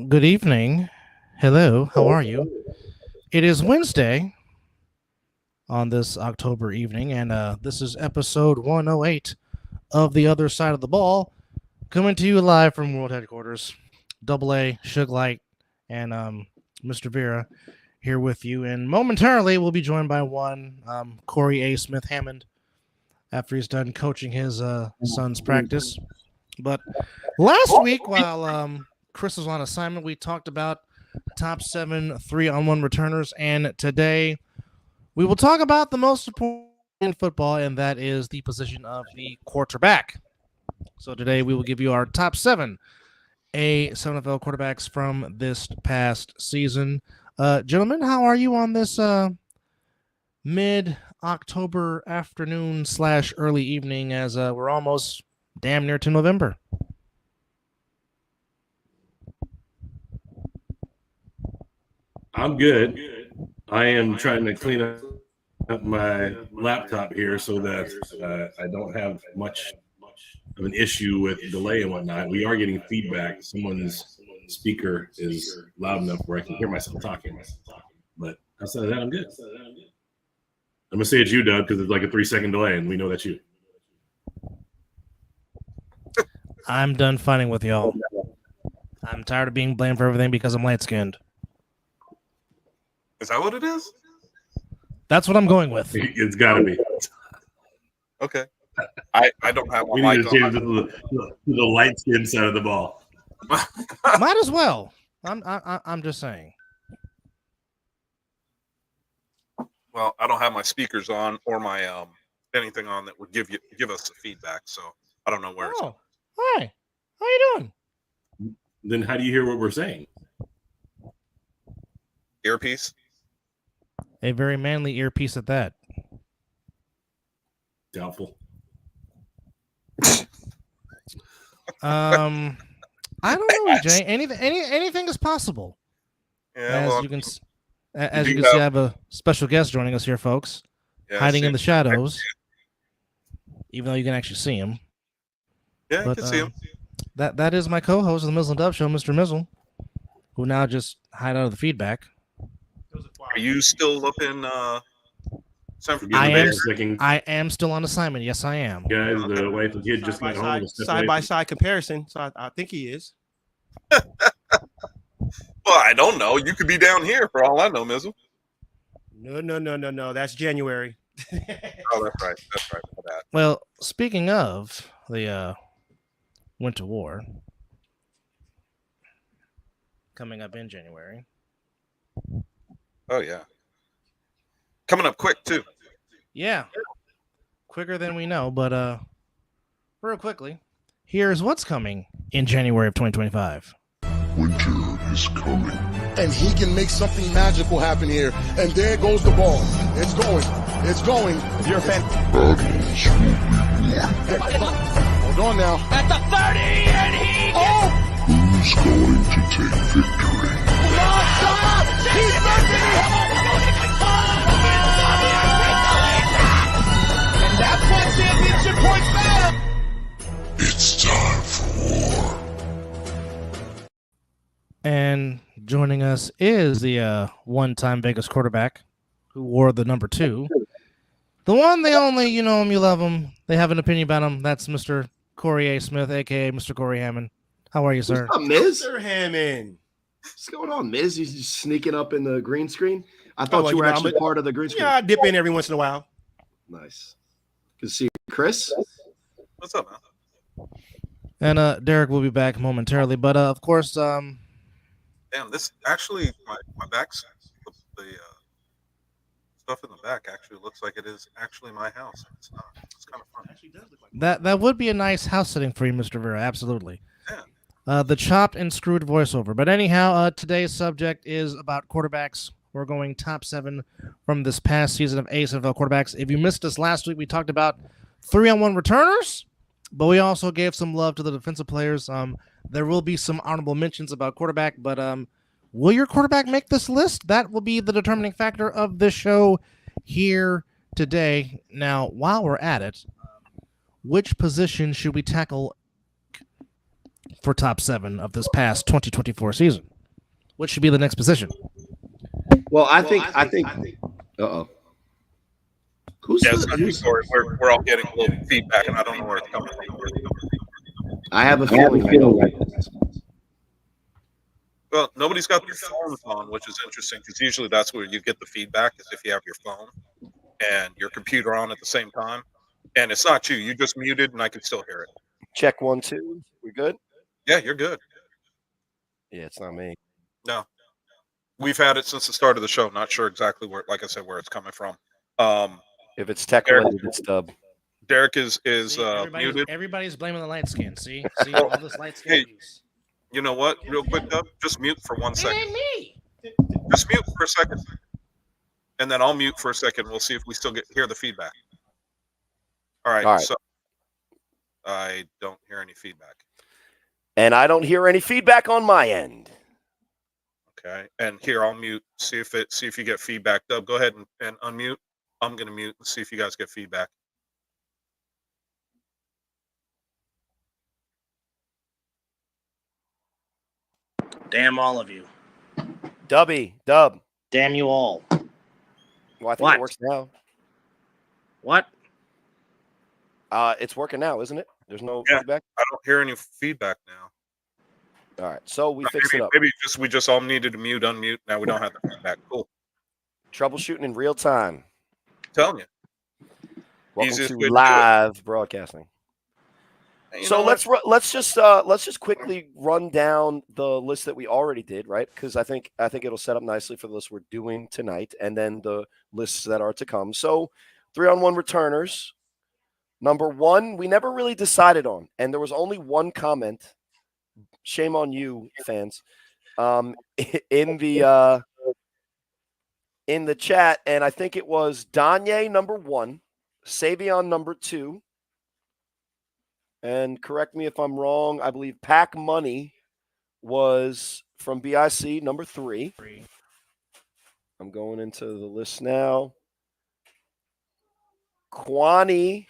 Good evening. Hello, how are you? It is Wednesday on this October evening, and this is episode 108 of The Other Side of the Ball, coming to you live from World Headquarters. Double A, Suge Light, and Mr. Vera here with you. And momentarily, we'll be joined by one, Corey A. Smith Hammond, after he's done coaching his son's practice. But last week, while Chris was on assignment, we talked about top 7 3-on-1 returners, and today we will talk about the most important in football, and that is the position of the quarterback. So today we will give you our top 7 A7FL quarterbacks from this past season. Gentlemen, how are you on this mid-October afternoon / early evening, as we're almost damn near to November? I'm good. I am trying to clean up my laptop here so that I don't have much of an issue with delay and whatnot. We are getting feedback. Someone's speaker is loud enough where I can hear myself talking. But outside of that, I'm good. I'm going to say it's you, Doug, because it's like a 3-second delay, and we know that's you. I'm done fighting with y'all. I'm tired of being blamed for everything because I'm light-skinned. Is that what it is? That's what I'm going with. It's got to be. Okay. I don't have We my need mic to change on. it to the light skin side of the ball. Might as well. I'm just saying. Well, I don't have my speakers on or my anything on that would give us the feedback, so I don't know where it's. Oh, hi. How you doing? Then how do you hear what we're saying? Earpiece? A very manly earpiece at that. Doubtful. I don't know, EJ. Anything is possible. Yeah, As you can see, I have a special guest joining us here, folks. Hiding in the shadows, even though you can actually see him. Yeah, But, I can see him. That is my co-host of the Mizzle and Dove Show, Mr. Mizzle, who now just hide out of the feedback. Are you still looking I am still on assignment. Yes, I am. Guys, the wife and kid just got home. Side by side comparison. So I think he is. Well, I don't know. You could be down here for all I know, Mizzle. No. That's January. Oh, that's right. That's right. For that. Well, speaking of the Winter War coming up in January. Oh yeah. Coming up quick too. Yeah. Quicker than we know, but real quickly, here's what's coming in January of 2025. Winter is coming. And he can make something magical happen here. And there goes the ball. It's going. It's going. You're a fan. Battles will be won. Hold on now. At the 30, and he Who's going to take victory? and that's what championship points matter. It's time for war. And joining us is the one-time Vegas quarterback who wore the number 2. The one, the only, you know him, you love him. They have an opinion about him. That's Mr. Corey A. Smith, a.k.a. Mr. Corey Hammond. How are you, sir? What's up, Miz? Mr. Hammond. What's going on, Miz? You just sneaking up in the green screen? I thought you were actually part of the green screen. Yeah, I dip in every once in a while. Nice. Good to see you, Chris. What's up, man? And Derek will be back momentarily. But, of course, Damn, this actually my back's the stuff in the back actually looks like it is actually my house. It's not. It's kind of fun. It actually does look like that would be a nice house sitting for you, Mr. Vera. Absolutely. Yeah. The chopped and screwed voiceover. But anyhow, today's subject is about quarterbacks. We're going top 7 from this past season of A7FL Quarterbacks. If you missed us last week, we talked about 3-on-1 returners, but we also gave some love to the defensive players. There will be some honorable mentions about quarterback, but will your quarterback make this list? That will be the determining factor of this show here today. Now, while we're at it, which position should we tackle for top 7 of this past 2024 season? what should be the next position? Well, I think. Uh-oh. Who's Yeah, it's not you, Corey. We're all getting a little feedback, and I don't know where it's coming from. I have a feeling. I know. Well, nobody's got their phones on, which is interesting because usually that's where you get the feedback is if you have your phone and your computer on at the same time. And it's not you. You just muted, and I can still hear it. Check 1, 2. We good? Yeah, you're good. Yeah, it's not me. No. We've had it since the start of the show. Not sure exactly where, like I said, where it's coming from. If it's tech related, it's Dub. Derek is muted. Everybody's blaming the light skin. See all this light skin. Hey, you know what? Real quick, Dub, just mute for 1 second. It ain't me. Just mute for a second, and then I'll mute for a second. We'll see if we still hear the feedback. All right. So I don't hear any feedback. And I don't hear any feedback on my end. Okay. And here I'll mute. See if you get feedback. Dub, go ahead and unmute. I'm gonna mute and see if you guys get feedback. Damn all of you. Dub. Damn you all. Well, I think it works now. What? It's working now, isn't it? There's no feedback? I don't hear any feedback now. All right. So we fixed it up. Maybe we just all needed to mute, unmute. Now we don't have the feedback. Cool. Troubleshooting in real time. I'm telling you. Welcome Easiest to way to do live broadcasting. You So know what? let's just quickly run down the list that we already did, right? Because I think it'll set up nicely for the list we're doing tonight, and then the lists that are to come. So 3-on-1 returners. Number 1, we never really decided on, and there was only one comment. Shame on you, fans. In the chat, and I think it was Danye number 1, Savion number 2. And correct me if I'm wrong, I believe Pack Money was from BIC, number 3. I'm going into the list now. Kwani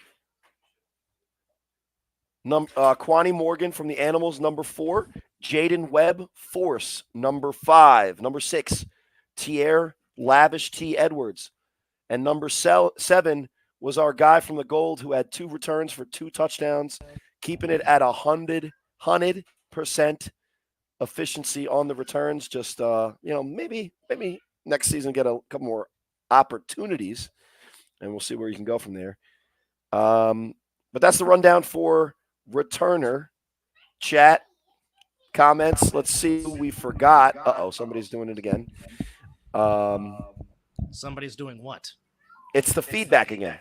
Morgan from the Animals, number 4. Jaden Webb, Force, number 5. Number 6, Tier Lavish T. Edwards. And number 7 was our guy from the Gold who had 2 returns for 2 touchdowns, keeping it at 100% efficiency on the returns. Just, maybe next season get a couple more opportunities, and we'll see where you can go from there. But that's the rundown for returner. Chat, comments. Let's see who we forgot. Somebody's doing it again. Somebody's doing what? It's the feedback again.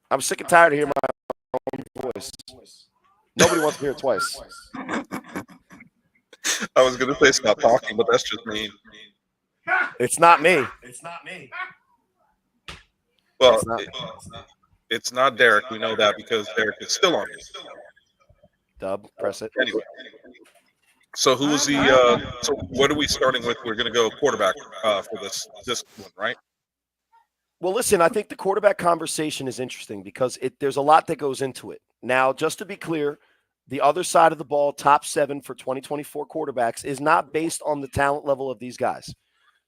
I'm sick and tired of hearing my own voice. Nobody wants to hear it twice. I was gonna say stop talking, but that's just mean. It's not me. Well, it's not Derek. We know that because Derek is still on it. Dub, press it. Anyway. So who was the so what are we starting with? We're gonna go quarterback for this one, right? Well, listen, I think the quarterback conversation is interesting because there's a lot that goes into it. Now, just to be clear, the other side of the ball, top 7 for 2024 quarterbacks, is not based on the talent level of these guys.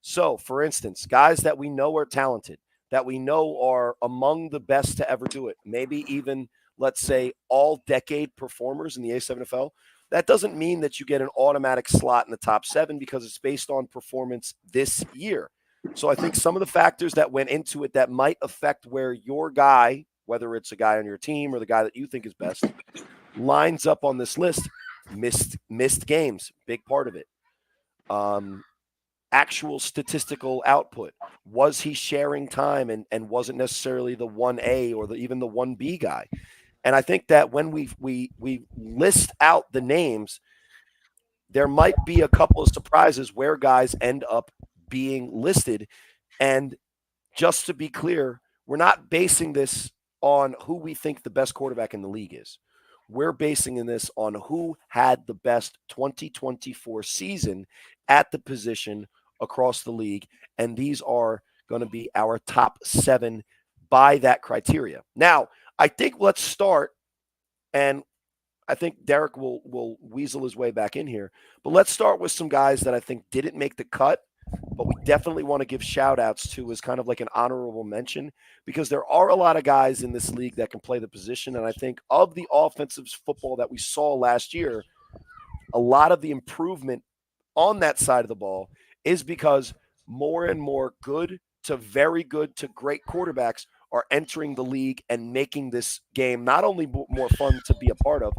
So, for instance, guys that we know are talented, that we know are among the best to ever do it, maybe even, let's say, all-decade performers in the A7FL, that doesn't mean that you get an automatic slot in the top 7 because it's based on performance this year. So I think some of the factors that went into it that might affect where your guy, whether it's a guy on your team or the guy that you think is best, lines up on this list. Missed games, big part of it. Actual statistical output. Was he sharing time and wasn't necessarily the 1A or even the 1B guy? And I think that when we list out the names, there might be a couple of surprises where guys end up being listed. And just to be clear, we're not basing this on who we think the best quarterback in the league is. We're basing this on who had the best 2024 season at the position across the league. And these are going to be our top 7 by that criteria. Now, I think let's start, and I think Derek will weasel his way back in here. But let's start with some guys that I think didn't make the cut, but we definitely want to give shout outs to as kind of like an honorable mention, because there are a lot of guys in this league that can play the position. And I think of the offensive football that we saw last year, a lot of the improvement on that side of the ball is because more and more good to very good to great quarterbacks are entering the league and making this game not only more fun to be a part of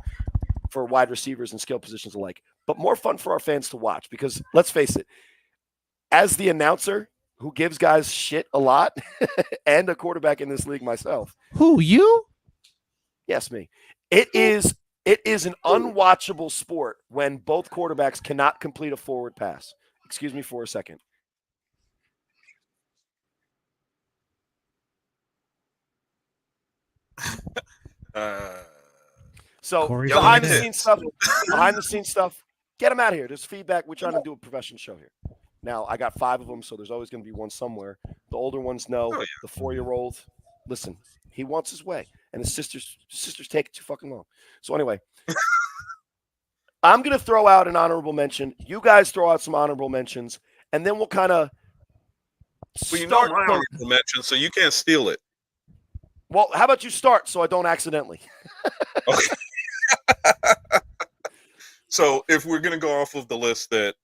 for wide receivers and skill positions alike, but more fun for our fans to watch. Because let's face it, as the announcer who gives guys shit a lot and a quarterback in this league myself. Who, you? Yes, me. It is an unwatchable sport when both quarterbacks cannot complete a forward pass. Excuse me for a second. So Corey behind the Sanders. scenes stuff, get them out of here. There's feedback. We're trying to do a professional show here. Now, I got 5 of them, so there's always going to be one somewhere. The older ones know. Oh, yeah. The 4-year-old, listen, he wants his way, and his sisters take it too fucking long. So anyway, I'm going to throw out an honorable mention. You guys throw out some honorable mentions, and then we'll kind of Well, you know my honorable mention, so you can't steal it. Well, how about you start so I don't accidentally? Okay. So if we're going to go off of the list that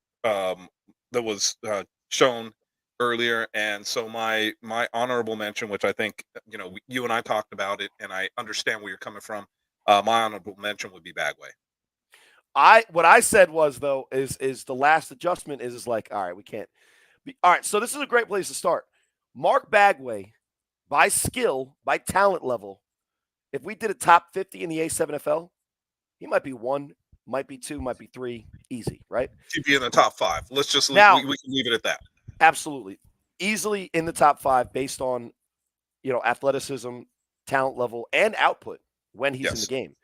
was shown earlier, and so my honorable mention, which I think you and I talked about it, and I understand where you're coming from. My honorable mention would be Bagway. What I said was though is the last adjustment is like, all right, we can't be all right. So this is a great place to start. Mark Bagway, by skill, by talent level, if we did a top 50 in the A7FL, he might be 1, might be 2, might be 3, easy, right? He'd be in the top 5. Let's just we can leave it at that. Absolutely, easily in the top 5 based on athleticism, talent level, and output when he's in the game.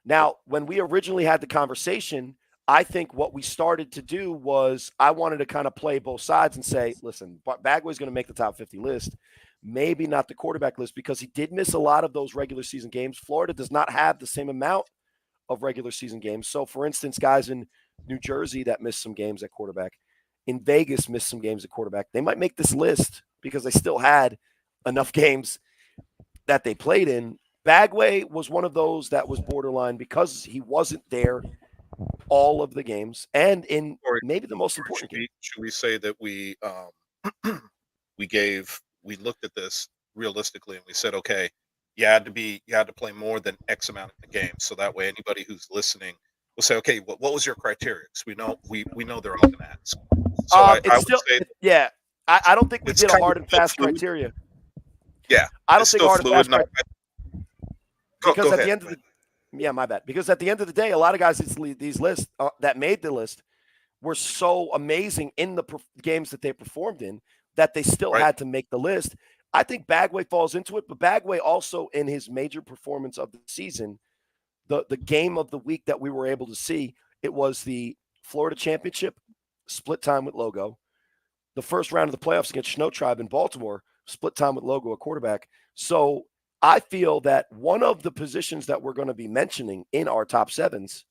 Now, when we originally had the conversation, I think what we started to do was I wanted to kind of play both sides and say, listen, Bagway's going to make the top 50 list, maybe not the quarterback list, because he did miss a lot of those regular season games. Florida does not have the same amount of regular season games. So, for instance, guys in New Jersey that missed some games at quarterback, in Vegas missed some games at quarterback, they might make this list because they still had enough games that they played in. Bagway was one of those that was borderline because he wasn't there all of the games and in maybe the most important game. Should we say that we looked at this realistically and we said, okay, you had to play more than X amount of games, so that way anybody who's listening will say, okay, what was your criteria? Because we know they're all going to ask. So I would say, I don't think we did a hard and fast criteria. Yeah, I don't think hard and fast criteria. Because at the end of the my bad. Because at the end of the day, a lot of guys these lists that made the list were so amazing in the games that they performed in that they still had to make the list. I think Bagway falls into it, but Bagway also in his major performance of the season, the game of the week that we were able to see, it was the Florida Championship, split time with Logo, the first round of the playoffs against Snow Tribe in Baltimore, split time with Logo, a quarterback. So I feel that one of the positions that we're going to be mentioning in our top 7s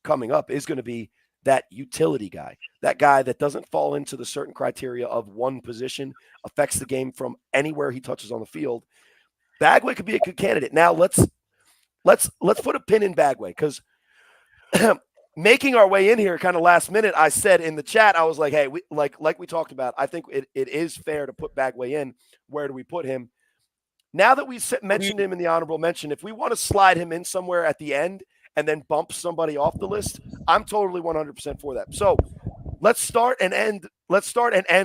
coming up is going to be that utility guy, that guy that doesn't fall into the certain criteria of one position, affects the game from anywhere he touches on the field. Bagway could be a good candidate. Now let's put a pin in Bagway, because making our way in here kind of last minute, I said in the chat, I was like, hey, like we talked about, I think it is fair to put Bagway in. Where do we put him? Now that we mentioned him in the honorable mention, if we want to slide him in somewhere at the end and then bump somebody off the list, I'm totally 100% for that. So let's start and end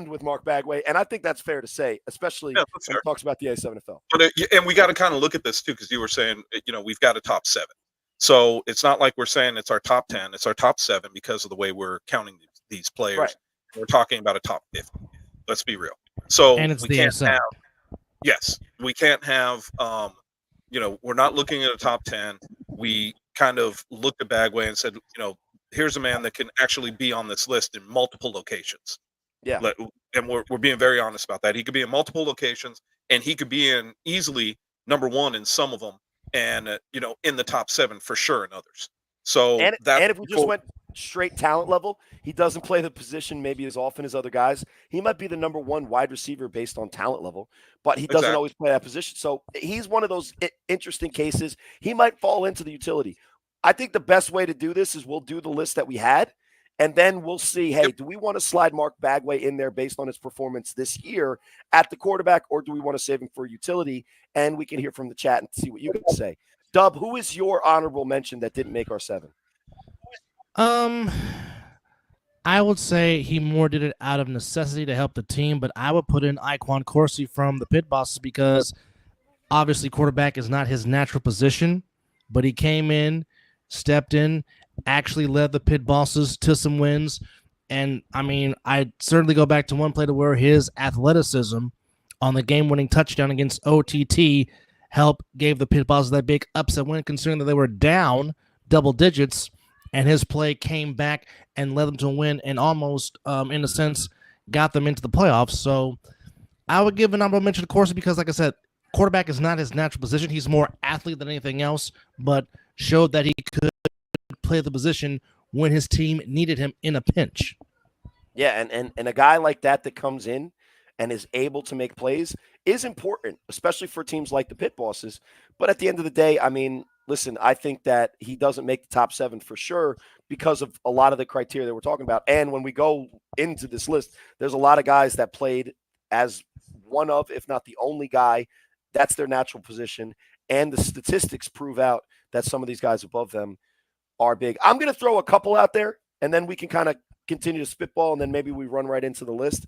with Mark Bagway, and I think that's fair to say, especially when he talks about the A7FL. But and we got to kind of look at this too, because you were saying, we've got a top 7. So it's not like we're saying it's our top 10; it's our top 7 because of the way we're counting these players. Right. We're talking about a top 50. Let's be real. So and it's we the can't A7. have. Yes, we can't have. We're not looking at a top 10. We kind of looked at Bagway and said, here's a man that can actually be on this list in multiple locations. Yeah. And we're being very honest about that. He could be in multiple locations, and he could be in easily number 1 in some of them, and in the top 7 for sure in others. So And that if we just went straight talent level, he doesn't play the position maybe as often as other guys. He might be the number one wide receiver based on talent level, but he doesn't always play that position. So he's one of those interesting cases. He might fall into the utility. I think the best way to do this is we'll do the list that we had, and then we'll see, hey, do we want to slide Mark Bagway in there based on his performance this year at the quarterback, or do we want to save him for utility? And we can hear from the chat and see what you guys say. Dub, who is your honorable mention that didn't make our 7? I would say he more did it out of necessity to help the team, but I would put in Iquan Corsi from the Pit Bosses because obviously quarterback is not his natural position, but he came in, stepped in, actually led the Pit Bosses to some wins. And I mean, I certainly go back to one play to where his athleticism on the game-winning touchdown against OTT gave the Pit Bosses that big upset win, considering that they were down double digits, and his play came back and led them to a win and almost, in a sense, got them into the playoffs. So I would give an honorable mention to Corsi because, like I said, quarterback is not his natural position. He's more athlete than anything else, but showed that he could play the position when his team needed him in a pinch. Yeah, and a guy like that comes in and is able to make plays is important, especially for teams like the Pit Bosses. But at the end of the day, I mean, listen, I think that he doesn't make the top 7 for sure because of a lot of the criteria that we're talking about. And when we go into this list, there's a lot of guys that played as one of, if not the only guy, that's their natural position. And the statistics prove out that some of these guys above them are big. I'm going to throw a couple out there, and then we can kind of continue to spitball, and then maybe we run right into the list.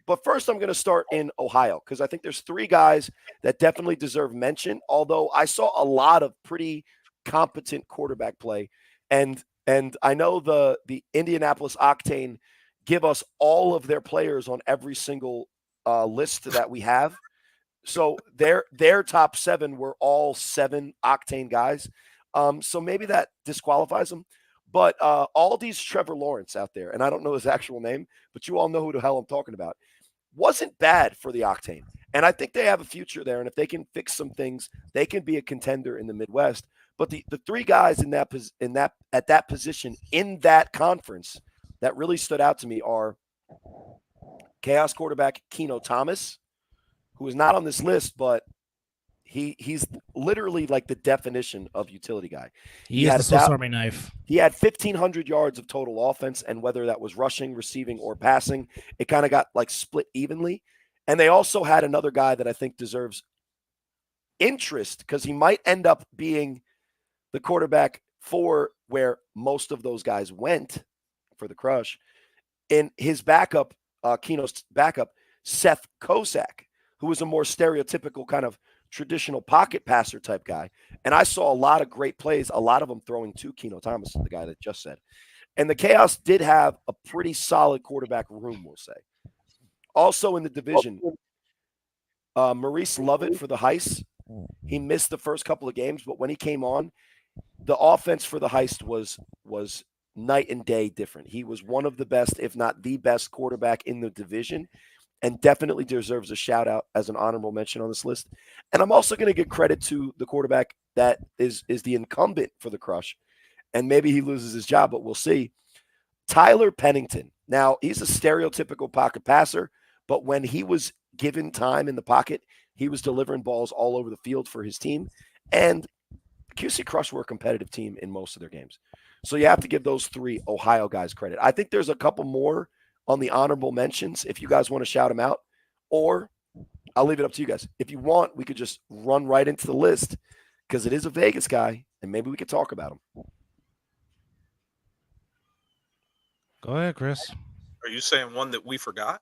But first, I'm going to start in Ohio because I think there's 3 guys that definitely deserve mention, although I saw a lot of pretty competent quarterback play. And I know the Indianapolis Octane give us all of their players on every single list that we have. So their top 7 were all 7 Octane guys. So maybe that disqualifies them. But Aldi's Trevor Lawrence out there, and I don't know his actual name, but you all know who the hell I'm talking about, wasn't bad for the Octane. And I think they have a future there. And if they can fix some things, they can be a contender in the Midwest. But the 3 guys at that position in that conference that really stood out to me are Chaos quarterback Keno Thomas, who is not on this list, but he's literally like the definition of utility guy. He is the Swiss Army knife. He had 1,500 yards of total offense, and whether that was rushing, receiving, or passing, it kind of got like split evenly. And they also had another guy that I think deserves interest because he might end up being the quarterback for where most of those guys went for the Crush. In his backup, Keno's backup, Seth Kosak, who was a more stereotypical kind of traditional pocket passer type guy. And I saw a lot of great plays, a lot of them throwing to Keno Thomas, the guy that just said. And the Chaos did have a pretty solid quarterback room, we'll say. Also in the division, Maurice Lovett for the Heist. He missed the first couple of games, but when he came on, the offense for the Heist was night and day different. He was one of the best, if not the best quarterback in the division, and definitely deserves a shout out as an honorable mention on this list. And I'm also going to give credit to the quarterback that is the incumbent for the Crush. And maybe he loses his job, but we'll see. Tyler Pennington. Now, he's a stereotypical pocket passer, but when he was given time in the pocket, he was delivering balls all over the field for his team. And QC Crush were a competitive team in most of their games. So you have to give those 3 Ohio guys credit. I think there's a couple more on the honorable mentions if you guys want to shout them out, or I'll leave it up to you guys. If you want, we could just run right into the list because it is a Vegas guy, and maybe we could talk about him. Go ahead, Chris. Are you saying one that we forgot?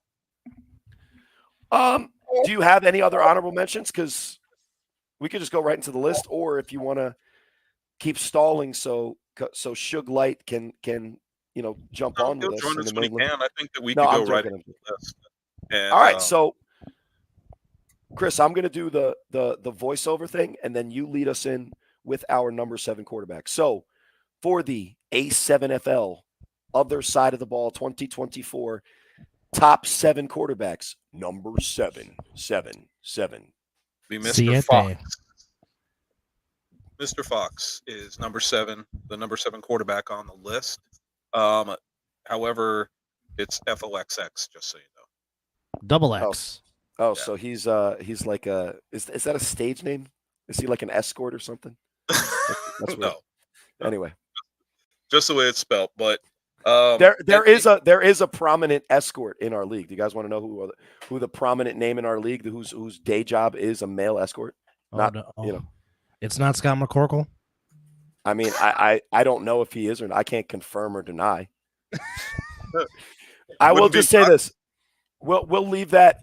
Do you have any other honorable mentions? Because we could just go right into the list, or if you want to keep stalling so Suge Light can jump on with us. Join us when he can. I think that we could go right into the list. And, all right, so Chris, I'm going to do the voiceover thing, and then you lead us in with our number 7 quarterback. So for the A7FL Other Side of the Ball 2024 top 7 quarterbacks, number 7. Be Mr. Fox. Mr. Fox is number 7, the number 7 quarterback on the list. However, it's FOXX, just so you know. Double X. Oh, Yeah. so he's like a is that a stage name? Is he like an escort or something? That's weird. No. Anyway, Just the way it's spelled, but there is a prominent escort in our league. Do you guys want to know who the prominent name in our league whose day job is a male escort? It's not Scott McCorkle. I mean, I don't know if he is or not. I can't confirm or deny. I will just say this. We'll leave that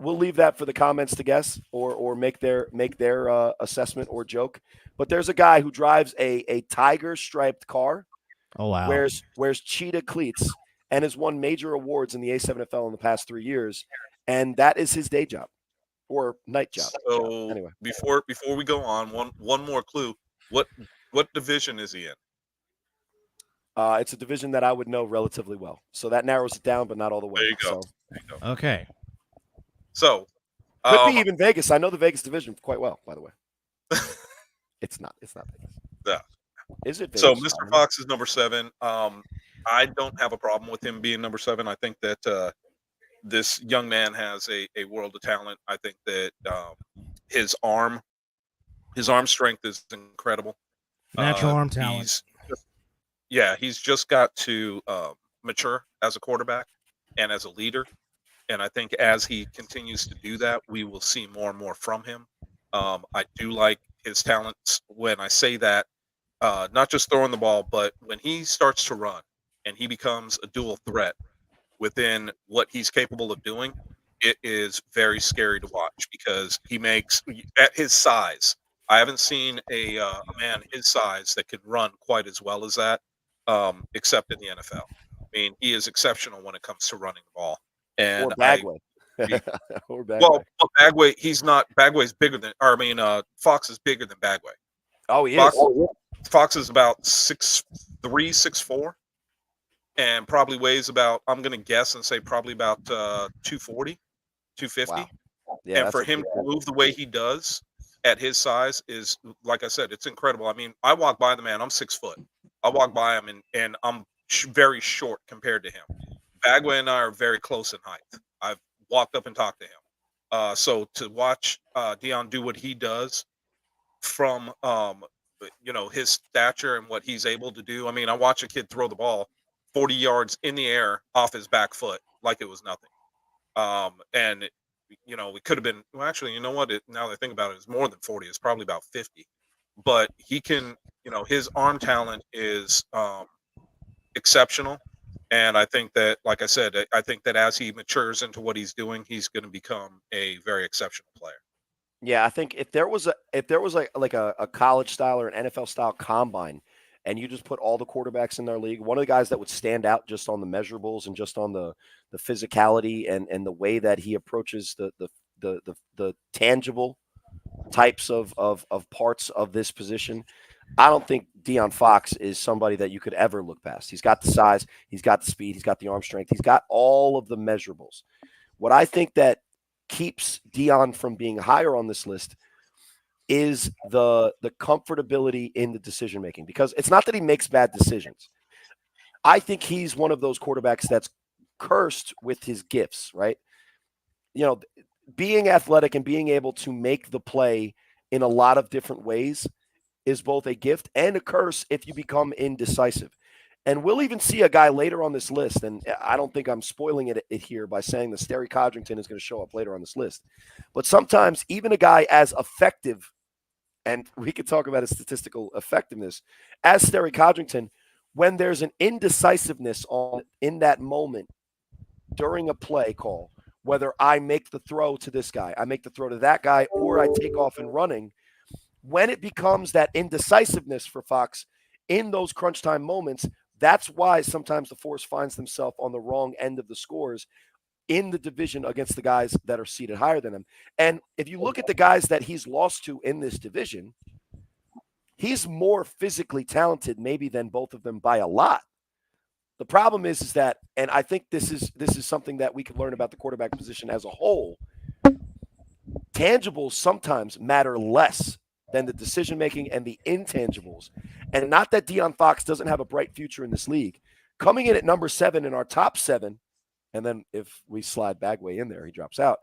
for the comments to guess or make their assessment or joke. But there's a guy who drives a tiger striped car. Oh wow! Wears cheetah cleats and has won major awards in the A7FL in the past 3 years, and that is his day job or night job. So anyway, before we go on, one more clue. What division is he in? It's a division that I would know relatively well, so that narrows it down, but not all the way. There you go. Okay. So could be even Vegas. I know the Vegas division quite well, by the way. It's not Vegas. Yeah. Is it Vegas? So Mr. Fox is number 7. I don't have a problem with him being number 7. I think that this young man has a world of talent. I think that his arm strength is incredible. Natural arm talent. He's just got to mature as a quarterback and as a leader. And I think as he continues to do that, we will see more and more from him. I do like his talents. When I say that, not just throwing the ball, but when he starts to run and he becomes a dual threat within what he's capable of doing, it is very scary to watch because he makes, at his size, I haven't seen a man his size that can run quite as well as that, except in the NFL. I mean, he is exceptional when it comes to running the ball. And or Bagway. Well, Bagway, he's not. Bagway's bigger than. Or I mean, Fox is bigger than Bagway. Oh, he Fox, is. Fox is about 6'3", 6'4", and probably weighs about. I'm gonna guess and say probably about 240, 250. Wow. Yeah, and for him to move the way he does at his size is, like I said, it's incredible. I mean, I walk by the man. I'm 6 foot. I walk by him and I'm very short compared to him. Bagway and I are very close in height. I've walked up and talked to him. So to watch Dion do what he does from his stature and what he's able to do. I mean, I watch a kid throw the ball 40 yards in the air off his back foot like it was nothing. And it could have been, well, actually, you know what? Now that I think about it, it's more than 40. It's probably about 50. But he can, his arm talent is exceptional. And I think that, like I said, I think that as he matures into what he's doing, he's going to become a very exceptional player. Yeah, I think if there was a college style or an NFL style combine, and you just put all the quarterbacks in their league, one of the guys that would stand out just on the measurables and just on the physicality and the way that he approaches the tangible types of parts of this position, I don't think Dion Fox is somebody that you could ever look past. He's got the size, he's got the speed, he's got the arm strength, he's got all of the measurables. What I think that keeps Dion from being higher on this list is the comfortability in the decision making, because it's not that he makes bad decisions. I think he's one of those quarterbacks that's cursed with his gifts, right? Being athletic and being able to make the play in a lot of different ways is both a gift and a curse if you become indecisive. And we'll even see a guy later on this list, and I don't think I'm spoiling it here by saying that Sterry Codrington is going to show up later on this list. But sometimes even a guy as effective, and we could talk about his statistical effectiveness, as Sterry Codrington, when there's an indecisiveness in that moment during a play call, whether I make the throw to this guy, I make the throw to that guy, or I take off and running, when it becomes that indecisiveness for Fox in those crunch time moments, that's why sometimes the Force finds themselves on the wrong end of the scores in the division against the guys that are seated higher than him. And if you look at the guys that he's lost to in this division, he's more physically talented maybe than both of them by a lot. The problem is that, and I think this is something that we can learn about the quarterback position as a whole, tangibles sometimes matter less than the decision making and the intangibles. And not that Deion Fox doesn't have a bright future in this league. Coming in at number 7 in our top 7, and then if we slide Bagway in there, he drops out.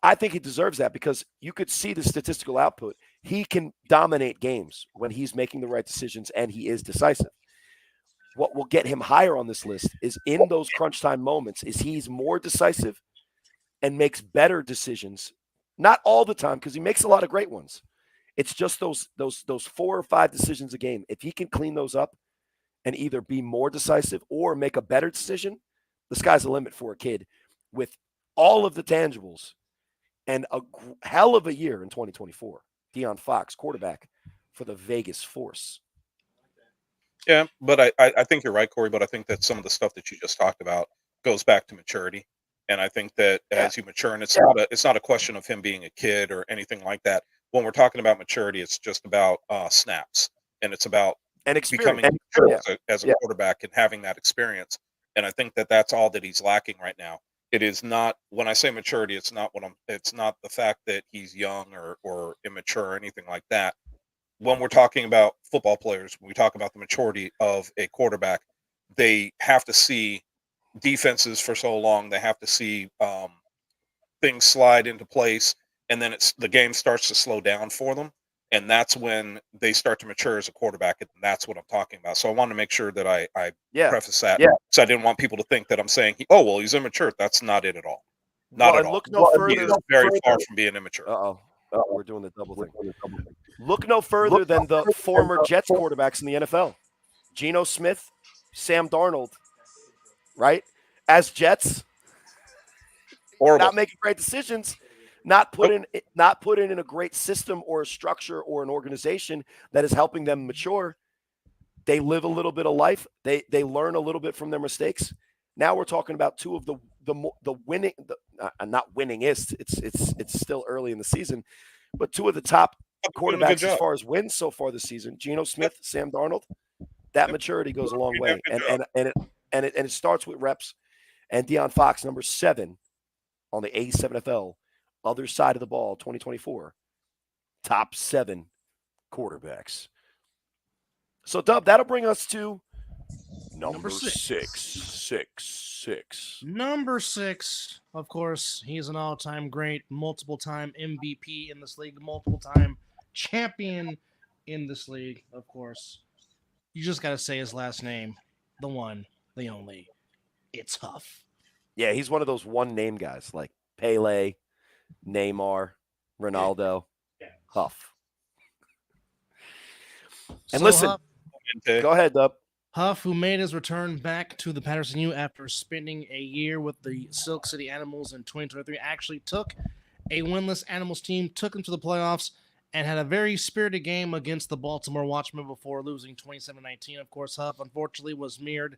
I think he deserves that because you could see the statistical output. He can dominate games when he's making the right decisions and he is decisive. What will get him higher on this list is in those crunch time moments is he's more decisive and makes better decisions. Not all the time because he makes a lot of great ones. It's just those 4 or 5 decisions a game. If he can clean those up and either be more decisive or make a better decision, the sky's the limit for a kid with all of the tangibles and a hell of a year in 2024. Deion Fox, quarterback for the Vegas Force. Yeah, but I think you're right, Corey, but I think that some of the stuff that you just talked about goes back to maturity. And I think that as you mature, and it's not a question of him being a kid or anything like that. When we're talking about maturity, it's just about snaps, and it's about becoming mature as a quarterback and having that experience. And I think that that's all that he's lacking right now. It is not, when I say maturity, it's not the fact that he's young or immature or anything like that. When we're talking about football players, when we talk about the maturity of a quarterback, they have to see defenses for so long. They have to see things slide into place, and then the game starts to slow down for them. And that's when they start to mature as a quarterback, and that's what I'm talking about. So I want to make sure that I preface that. So I didn't want people to think that I'm saying, he's immature. That's not it at all. Not at all. Look no further. He is very far from being immature. We're doing the double thing. Look no further than the former Jets quarterbacks in the NFL. Geno Smith, Sam Darnold, right? As Jets, not making great decisions, not put in a great system or a structure or an organization that is helping them mature. They live a little bit of life. They learn a little bit from their mistakes. Now we're talking about two of the winning, not winningest. It's still early in the season, but two of the top quarterbacks as far as wins so far this season. Geno Smith, Sam Darnold. That maturity goes a long way, and it starts with reps. And Deion Fox, number 7 on the A7FL, other side of the ball, 2024, top 7 quarterbacks. So, Dub, that'll bring us to number 6. Number 6, of course, he's an all-time great, multiple-time MVP in this league, multiple-time champion in this league, of course. You just got to say his last name, the one, the only. It's Huff. Yeah, he's one of those one-name guys like Pele, Neymar, Ronaldo, Huff. And So listen, Huff, go ahead, Dub. Huff, who made his return back to the Patterson U after spending a year with the Silk City Animals in 2023, actually took a winless Animals team, took them to the playoffs, and had a very spirited game against the Baltimore Watchmen before losing 27-19. Of course, Huff, unfortunately, was mirrored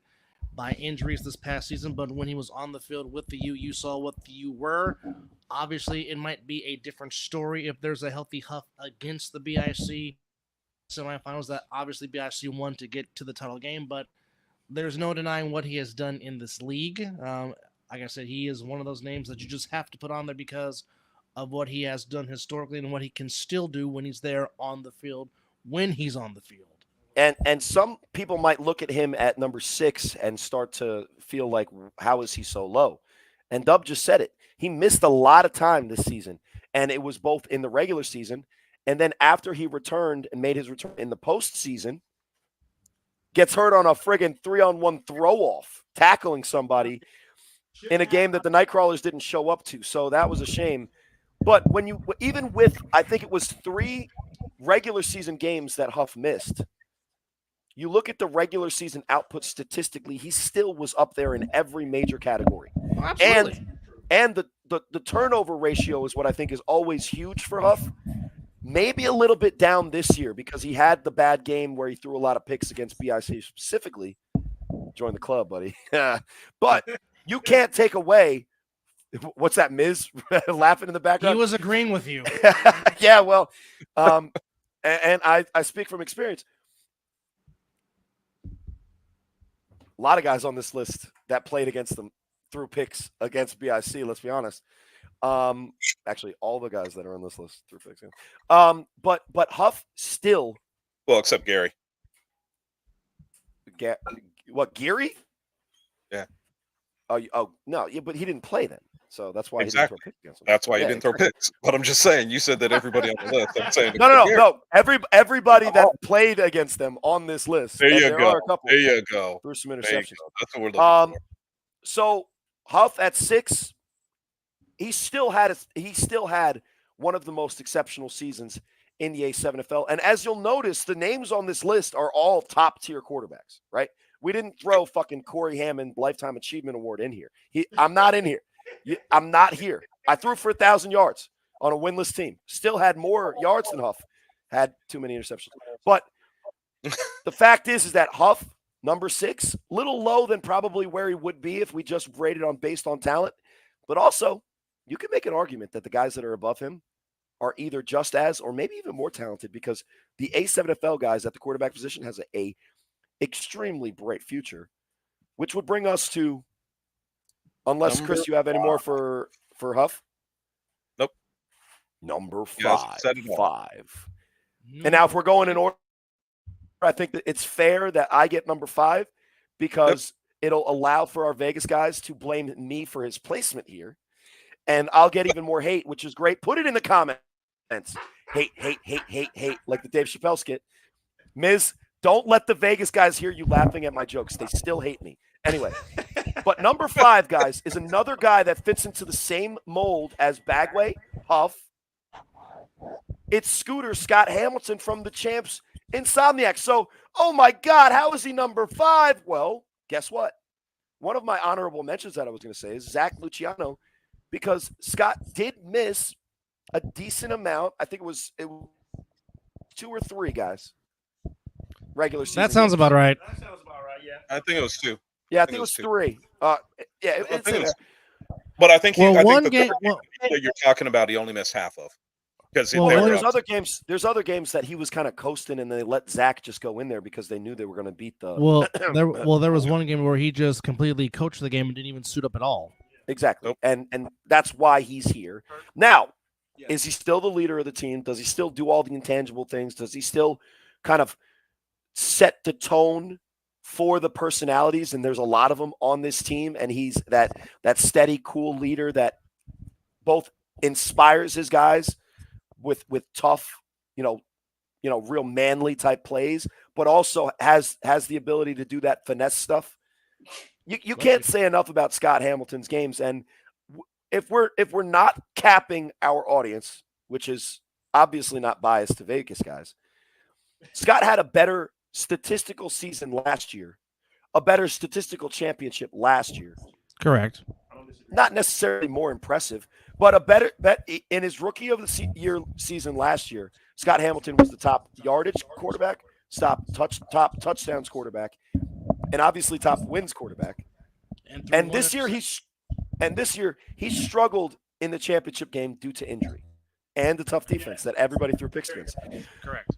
by injuries this past season, but when he was on the field with the U, you saw what the U were. Obviously, it might be a different story if there's a healthy Huff against the BIC semifinals. That obviously BIC won to get to the title game, but there's no denying what he has done in this league. Like I said, he is one of those names that you just have to put on there because of what he has done historically and what he can still do when he's there on the field, when he's on the field. And some people might look at him at number 6 and start to feel like, how is he so low? And Dub just said it. He missed a lot of time this season, and it was both in the regular season and then after he returned and made his return in the postseason, gets hurt on a friggin' 3-on-1 throw-off, tackling somebody in a game that the Nightcrawlers didn't show up to. So that was a shame. But when you, even with, I think it was 3 regular season games that Huff missed, you look at the regular season output statistically, he still was up there in every major category. Absolutely. And the turnover ratio is what I think is always huge for Huff. Maybe a little bit down this year because he had the bad game where he threw a lot of picks against BIC specifically. Join the club, buddy. But you can't take away what's that, Miz laughing in the background? He was agreeing with you. Yeah, well, and I speak from experience. A lot of guys on this list that played against them threw picks against BIC, let's be honest. Actually, all the guys that are on this list threw picks. But Huff still. Well, except Gary. What, Geary? Yeah. Oh no, yeah, but he didn't play then, so that's why Exactly. he didn't throw picks against him. That's why you didn't throw picks. But I'm just saying, you said that everybody on the list. I'm saying No. Everybody that played against them on this list. There you go. Are a couple. There you go. Threw some interceptions. That's what we're looking for. So Huff at 6, he still had one of the most exceptional seasons in the A7FL. And as you'll notice, the names on this list are all top tier quarterbacks, right? We didn't throw fucking Corey Hammond Lifetime Achievement Award in here. I'm not in here. I'm not here. I threw for 1,000 yards on a winless team. Still had more yards than Huff. Had too many interceptions. But the fact is that Huff, number 6, little low than probably where he would be if we just rated on based on talent. But also, you can make an argument that the guys that are above him are either just as or maybe even more talented, because the A7FL guys at the quarterback position has a extremely bright future, which would bring us to, unless Chris, you have any more for Huff? Nope. Number 5. Mm-hmm. And now if we're going in order, I think that it's fair that I get number 5 because it'll allow for our Vegas guys to blame me for his placement here. And I'll get even more hate, which is great. Put it in the comments. Hate, like the Dave Chappelle skit. Miz, don't let the Vegas guys hear you laughing at my jokes. They still hate me. Anyway, but number 5, guys, is another guy that fits into the same mold as Bagway, Huff. It's Scooter Scott Hamilton from the Champs Insomniac. So, oh my God, how is he number 5? Well, guess what? One of my honorable mentions that I was going to say is Zach Luciano, because Scott did miss a decent amount. I think it was 2 or 3 guys. Regular season. That sounds about right. That sounds about right, yeah. I think it was 2. Yeah, I think it was 3. It's in there. But I think Well, I one think game that you're talking about, he only missed half of. Because There's other games that he was kind of coasting, and they let Zach just go in there because they knew they were going to beat the. There was one game where he just completely coached the game and didn't even suit up at all. Exactly, and that's why he's here now. Is he still the leader of the team? Does he still do all the intangible things? Does he still kind of set the tone for the personalities? And there's a lot of them on this team, and he's that steady, cool leader that both inspires his guys with tough, real manly type plays, but also has the ability to do that finesse stuff. You can't say enough about Scott Hamilton's games. And if we're not capping our audience, which is obviously not biased to Vegas guys, Scott had a better statistical season last year, a better statistical championship last year. Correct. Not necessarily more impressive, but a better bet in his rookie of the year season last year. Scott Hamilton was the top yardage quarterback, top touchdowns quarterback, and obviously top wins quarterback. And this year he struggled in the championship game due to injury and the tough defense that everybody threw picks against. Correct.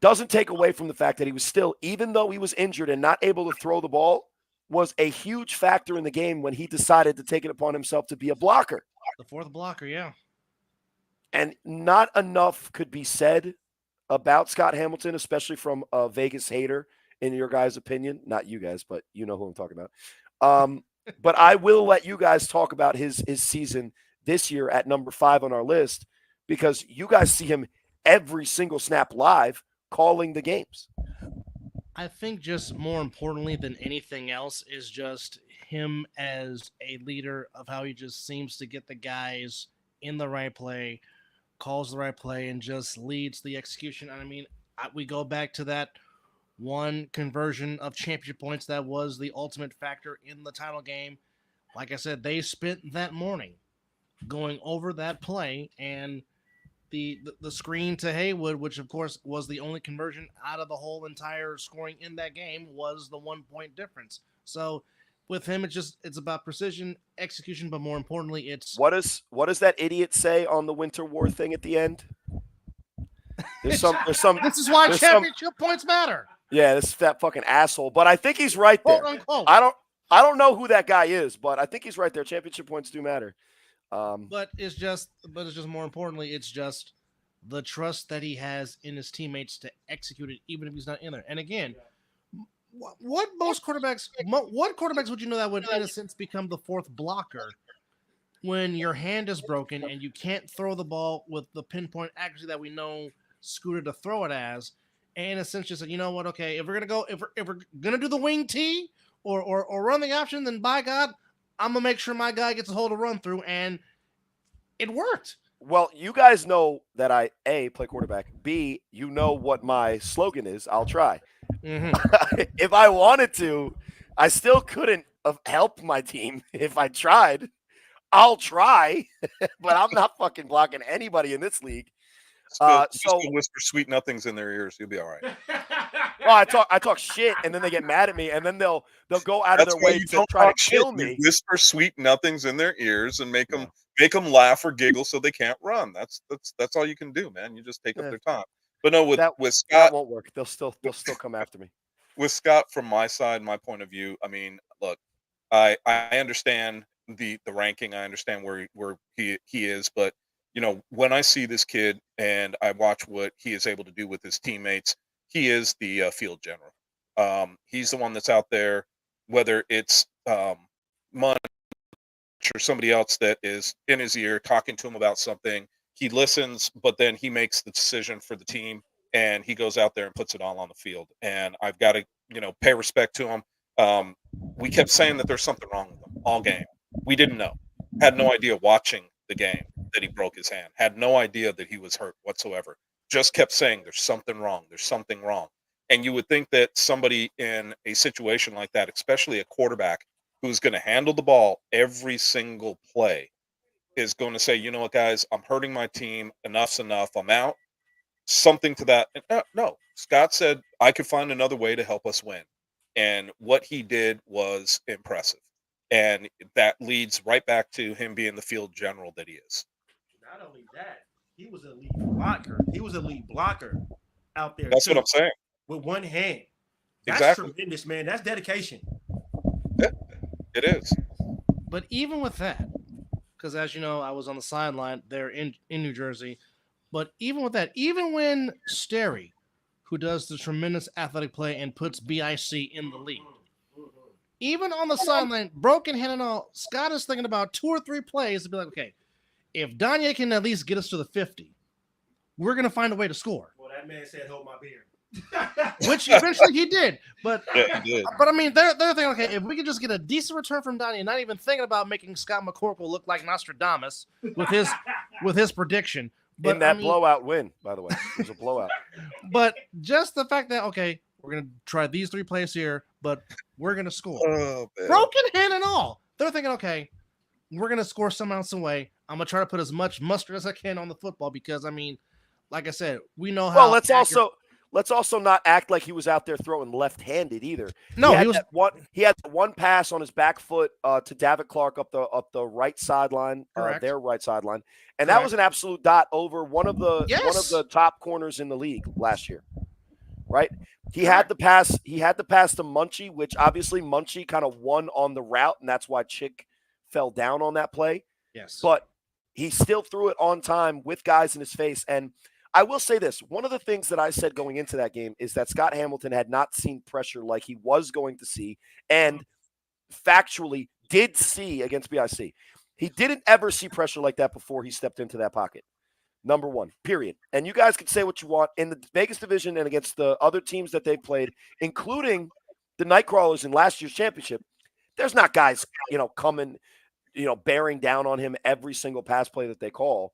Doesn't take away from the fact that he was still, even though he was injured and not able to throw the ball, was a huge factor in the game when he decided to take it upon himself to be a blocker. The fourth blocker, yeah. And not enough could be said about Scott Hamilton, especially from a Vegas hater, in your guys' opinion. Not you guys, but you know who I'm talking about. But I will let you guys talk about his season this year at number 5 on our list, because you guys see him every single snap live calling the games. I think just more importantly than anything else is just him as a leader of how he just seems to get the guys in the right play, calls the right play, and just leads the execution. I mean, we go back to that one conversion of championship points that was the ultimate factor in the title game. Like I said, they spent that morning going over that play, and the screen to Haywood, which of course was the only conversion out of the whole entire scoring in that game, was the 1 point difference. So with him, it's about precision, execution, but more importantly, it's what does that idiot say on the Winter War thing at the end? There's some. This is why championship points matter. Yeah, this is that fucking asshole. But I think he's right there. Quote unquote. I don't know who that guy is, but I think he's right there. Championship points do matter. But it's just more importantly, it's just the trust that he has in his teammates to execute it, even if he's not in there. And again, what quarterbacks would you know that would, in a sense, become the fourth blocker when your hand is broken and you can't throw the ball with the pinpoint accuracy that we know Scooter to throw it as, and in a sense, just like, you know what? Okay, if we're gonna do the wing T or run the option, then by God, I'm gonna make sure my guy gets a hold of run through, and it worked. Well, you guys know that I A, play quarterback. B, you know what my slogan is. I'll try. Mm-hmm. If I wanted to, I still couldn't help my team if I tried. I'll try, but I'm not fucking blocking anybody in this league. Just whisper sweet nothings in their ears. You'll be all right. Well, I talk shit, and then they get mad at me, and then they'll go out of their way to try to kill me. You whisper sweet nothings in their ears and make them laugh or giggle so they can't run. That's all you can do, man. You just take up their time. But no, with Scott, that won't work. They'll still come after me. With Scott, from my side, my point of view, I mean, look, I understand the ranking. I understand where he is, but you know, when I see this kid and I watch what he is able to do with his teammates, he is the field general. He's the one that's out there, whether it's Munch or somebody else that is in his ear talking to him about something. He listens, but then he makes the decision for the team, and he goes out there and puts it all on the field. And I've got to, pay respect to him. We kept saying that there's something wrong with him all game. We didn't know. Had no idea watching the game that he broke his hand. Had no idea that he was hurt whatsoever. Just kept saying there's something wrong. There's something wrong. And you would think that somebody in a situation like that, especially a quarterback who's going to handle the ball every single play, is going to say, you know what, guys, I'm hurting my team. Enough's enough. I'm out. Something to that. No, Scott said, I could find another way to help us win. And what he did was impressive. And that leads right back to him being the field general that he is. Not only that, he was a lead blocker. He was a lead blocker out there. That's what I'm saying. With one hand. That's exactly. Tremendous, man. That's dedication. Yeah, it is. But even with that, because as you know, I was on the sideline there in New Jersey. But even with that, even when Sterry, who does the tremendous athletic play and puts BIC in the league, even on the sideline, broken hand and all, Scott is thinking about 2 or 3 plays to be like, okay, if Danye can at least get us to the 50, we're going to find a way to score. Well, that man said, hold my beer. Which eventually he did. But yeah, he did. But I mean, they're thinking, okay, if we could just get a decent return from Danye, not even thinking about making Scott McCorkle look like Nostradamus with his prediction. But in that blowout win, by the way. It was a blowout. But just the fact that, okay, we're going to try these 3 plays here, but we're going to score. Oh, broken hand and all. They're thinking, okay, we're going to score some ounce away. I'm going to try to put as much mustard as I can on the football because, I mean, like I said, we know how. Well, let's also not act like he was out there throwing left-handed either. No, he had one pass on his back foot to David Clark up the right sideline, their right sideline, and that was an absolute dot over one of the top corners in the league last year. Right? He had the pass. He had the pass to Munchie, which obviously Munchie kind of won on the route, and that's why Chick fell down on that play. Yes, but he still threw it on time with guys in his face. And I will say this: one of the things that I said going into that game is that Scott Hamilton had not seen pressure like he was going to see, and factually did see against BIC. He didn't ever see pressure like that before he stepped into that pocket. Number one, period. And you guys can say what you want in the Vegas division and against the other teams that they've played, including the Nightcrawlers in last year's championship. There's not guys, coming, bearing down on him every single pass play that they call.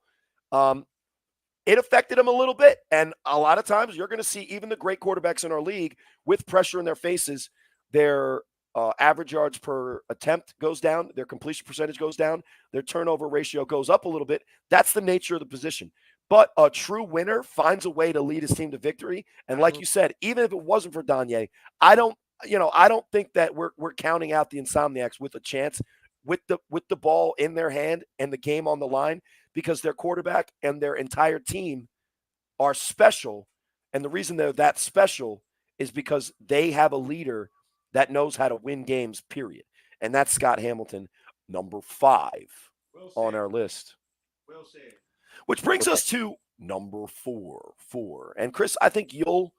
It affected him a little bit. And a lot of times you're going to see even the great quarterbacks in our league with pressure in their faces, their average yards per attempt goes down, their completion percentage goes down, their turnover ratio goes up a little bit. That's the nature of the position. But a true winner finds a way to lead his team to victory. And like you said, even if it wasn't for Danye, I don't think that we're counting out the Insomniacs with a chance with the ball in their hand and the game on the line, because their quarterback and their entire team are special. And the reason they're that special is because they have a leader that knows how to win games, period. And that's Scott Hamilton, number 5. on our list. Well said. Which brings us to number 4. And Chris, I think you'll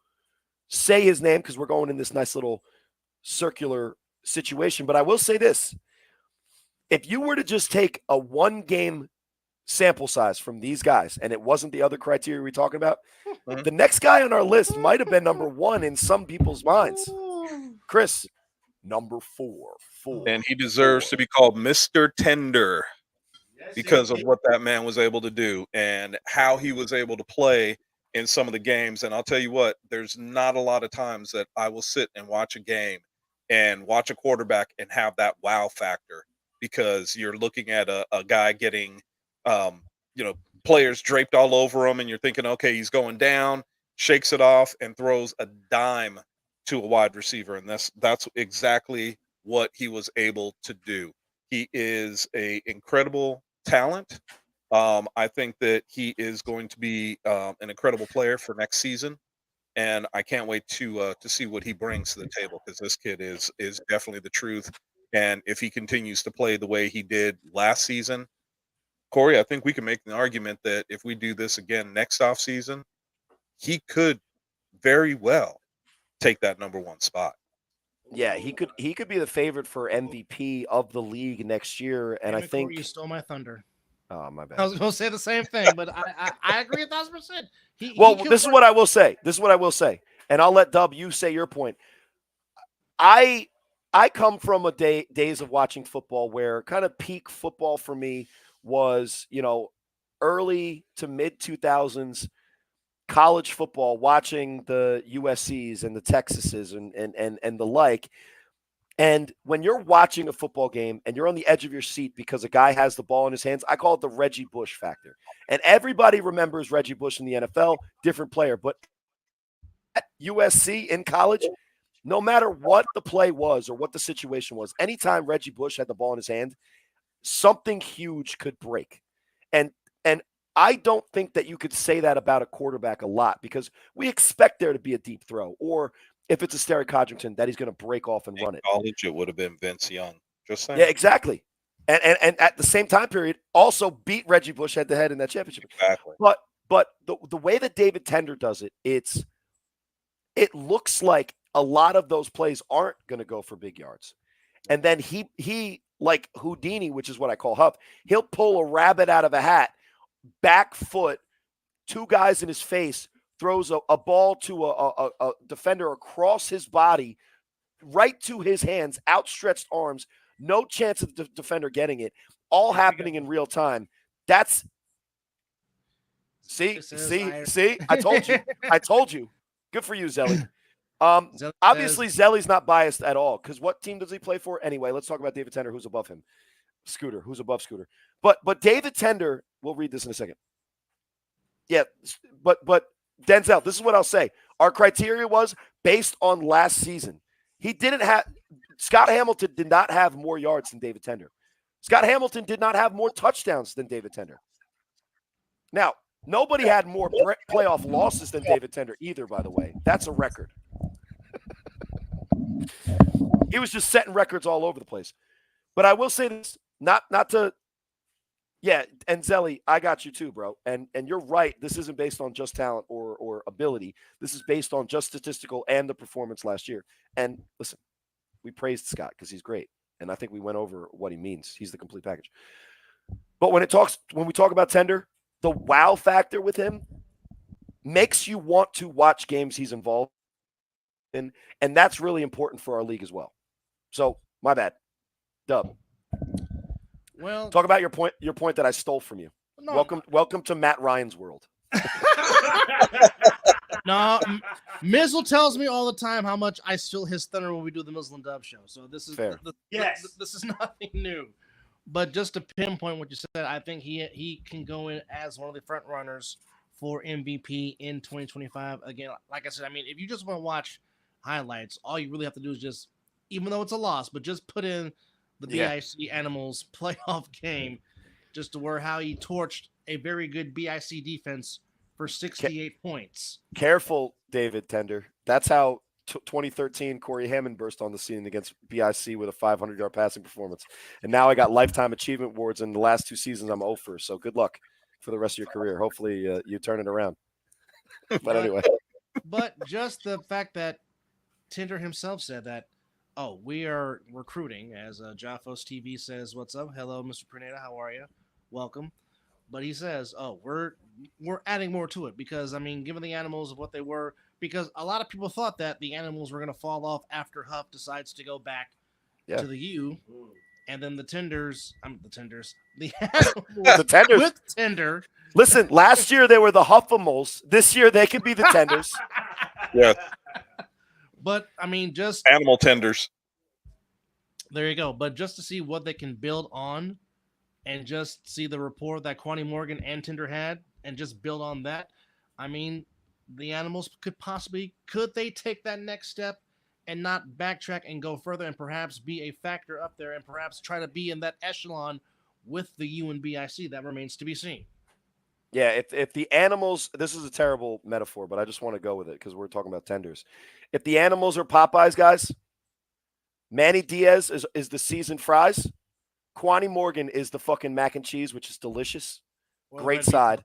say his name because we're going in this nice little circular situation. But I will say this. If you were to just take a 1-game sample size from these guys, and it wasn't the other criteria we're talking about, the next guy on our list might have been number 1 in some people's minds. Chris, number 4. And he deserves to be called Mr. Tender because of what that man was able to do and how he was able to play in some of the games. And I'll tell you what, there's not a lot of times that I will sit and watch a game and watch a quarterback and have that wow factor, because you're looking at a guy getting, players draped all over him, and you're thinking, okay, he's going down, shakes it off, and throws a dime to a wide receiver. And that's exactly what he was able to do. He is a incredible talent. I think that he is going to be an incredible player for next season, and I can't wait to see what he brings to the table, because this kid is definitely the truth. And if he continues to play the way he did last season, Corey, I think we can make an argument that if we do this again next offseason, he could very well take that number 1 spot. Yeah, he could be the favorite for MVP of the league next year, and I think Corey, you stole my thunder. Oh, my bad. I was going to say the same thing, but I agree 1,000%. Well, this is what I will say. And I'll let Dub, you say your point. I come from days of watching football where kind of peak football for me was, early to mid 2000s college football, watching the USCs and the Texases and the like. And when you're watching a football game and you're on the edge of your seat because a guy has the ball in his hands, I call it the Reggie Bush factor. And everybody remembers Reggie Bush in the NFL, different player. But at USC in college, no matter what the play was or what the situation was, anytime Reggie Bush had the ball in his hand, something huge could break. And I don't think that you could say that about a quarterback a lot, because we expect there to be a deep throw, or if it's a Sterry Codrington, that he's going to break off and run it. In college, it would have been Vince Young. Just saying. Yeah, exactly. And at the same time period, also beat Reggie Bush head to head in that championship. Exactly. But the way that David Tender does it, it looks like a lot of those plays aren't going to go for big yards. And then he like Houdini, which is what I call Huff, he'll pull a rabbit out of a hat, back foot, 2 guys in his face, throws a ball to a defender across his body, right to his hands, outstretched arms, no chance of the defender getting it, all happening in real time. That's see, I told you. Good for you, Zelly. Obviously, Zelly's not biased at all, because what team does he play for? Anyway, let's talk about David Tender, who's above him. Scooter, who's above Scooter. But David Tender, we'll read this in a second. Yeah, but Denzel, this is what I'll say. Our criteria was based on last season. Scott Hamilton did not have more yards than David Tender. Scott Hamilton did not have more touchdowns than David Tender. Now, nobody had more playoff losses than David Tender either, by the way. That's a record. He was just setting records all over the place. But I will say this, not to yeah, and Zelly, I got you too, bro. And you're right. This isn't based on just talent or ability. This is based on just statistical and the performance last year. And listen, we praised Scott because he's great. And I think we went over what he means. He's the complete package. But when we talk about Tender, the wow factor with him makes you want to watch games he's involved in. And that's really important for our league as well. So my bad. Dub. Well, talk about your point that I stole from you. No. Welcome to Matt Ryan's world. No, Mizzle tells me all the time how much I steal his thunder when we do the Mizzle and Dub show. So this is fair. This is nothing new. But just to pinpoint what you said, I think he can go in as one of the front runners for MVP in 2025. Again, like I said, I mean, if you just want to watch highlights, all you really have to do is just, even though it's a loss, but just put in the BIC Animals playoff game, just to where how he torched a very good BIC defense for 68 points. Careful, David Tender. That's how 2013 Corey Hammond burst on the scene against BIC with a 500-yard passing performance. And now I got Lifetime Achievement Awards in the last 2 seasons. I'm 0 for. So good luck for the rest of your career. Hopefully you turn it around. But anyway. But just the fact that Tinder himself said that, oh, we are recruiting, as Jaffos TV says, what's up? Hello, Mr. Perneda, how are you? Welcome. But he says, oh, we're adding more to it because, I mean, given the animals of what they were, because a lot of people thought that the animals were going to fall off after Huff decides to go back to the U, and then the animals the tenders with Tinder. Listen, last year they were the Huffimals. This year they could be the tenders. Yeah. But, I mean, just animal tenders. There you go. But just to see what they can build on and just see the rapport that Quani Morgan and Tinder had and just build on that, I mean, the animals could they take that next step and not backtrack and go further and perhaps be a factor up there and perhaps try to be in that echelon with the U and BIC? That remains to be seen. Yeah, if the animals, this is a terrible metaphor, but I just want to go with it because we're talking about tenders. If the animals are Popeyes, guys, Manny Diaz is the seasoned fries. Quani Morgan is the fucking mac and cheese, which is delicious. Great side.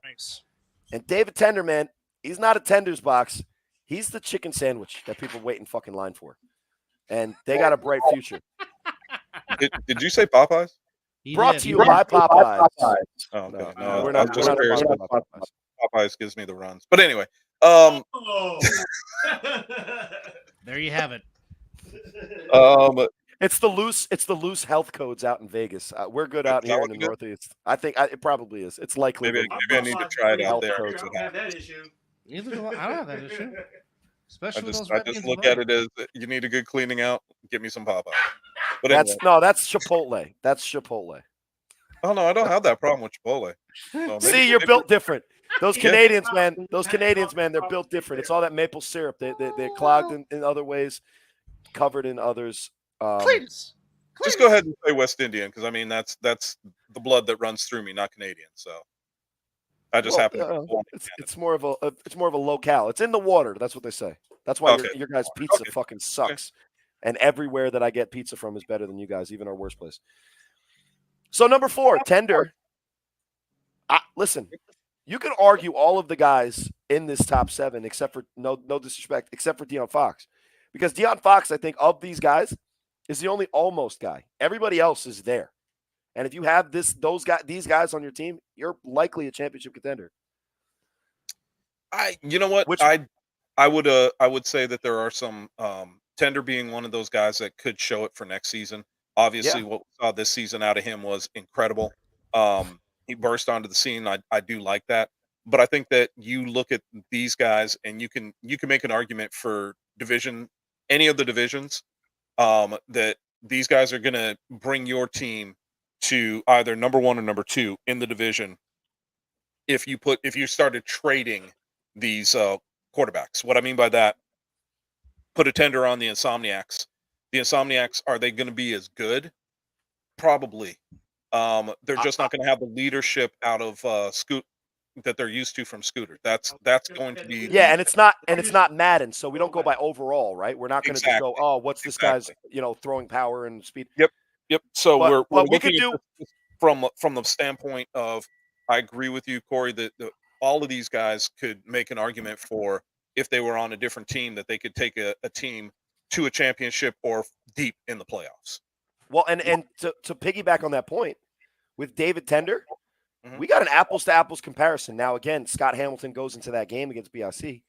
And David Tender, man, he's not a tenders box. He's the chicken sandwich that people wait in fucking line for. And they got a bright future. Did you say Popeyes? Brought to you by Popeyes. Oh, okay. No, we're not Popeyes. Popeyes gives me the runs. But anyway. There you have it. It's the loose health codes out in Vegas. We're good out here in the Northeast. I think it probably is. It's likely. Maybe I need to try it out there. I don't have that issue. I don't have that issue. Especially I just look at it as you need a good cleaning out. Give me some Popeye. But that's Chipotle. That's Chipotle. Oh no, I don't have that problem with Chipotle. So see, you're built different. Those Canadians, man. Those Canadians, man. They're built different. It's all that maple syrup. They're clogged in other ways, covered in others. Just go ahead and say West Indian because I mean that's the blood that runs through me, not Canadian. So I just happen to. It's more of a locale. It's in the water. That's what they say. That's why your guys' pizza fucking sucks. And everywhere that I get pizza from is better than you guys, even our worst place. So number 4, Tender. Listen, you can argue all of the guys in this top 7, except for no disrespect, except for De'Aaron Fox, because De'Aaron Fox, I think, of these guys, is the only almost guy. Everybody else is there, and if you have these guys on your team, you're likely a championship contender. You know what? I would say that there are some Tender being one of those guys that could show it for next season. Obviously, what we saw this season out of him was incredible. He burst onto the scene. I do like that. But I think that you look at these guys and you can make an argument for any of the divisions, that these guys are going to bring your team to either number 1 or number 2 in the division. If you started trading these quarterbacks, what I mean by that, put a Tender on the Insomniacs. The Insomniacs, are they going to be as good? Probably. They're just not going to have the leadership out of Scoot that they're used to from Scooter. That's going to be and it's not Madden, so we don't go by overall, right? We're not going to just go, oh, what's this guy's throwing power and speed? Yep. So we're looking at this from the standpoint of, I agree with you, Corey, that all of these guys could make an argument for, if they were on a different team, that they could take a team to a championship or deep in the playoffs. Well, and to piggyback on that point, with David Tender, we got an apples-to-apples comparison. Now, again, Scott Hamilton goes into that game against BIC.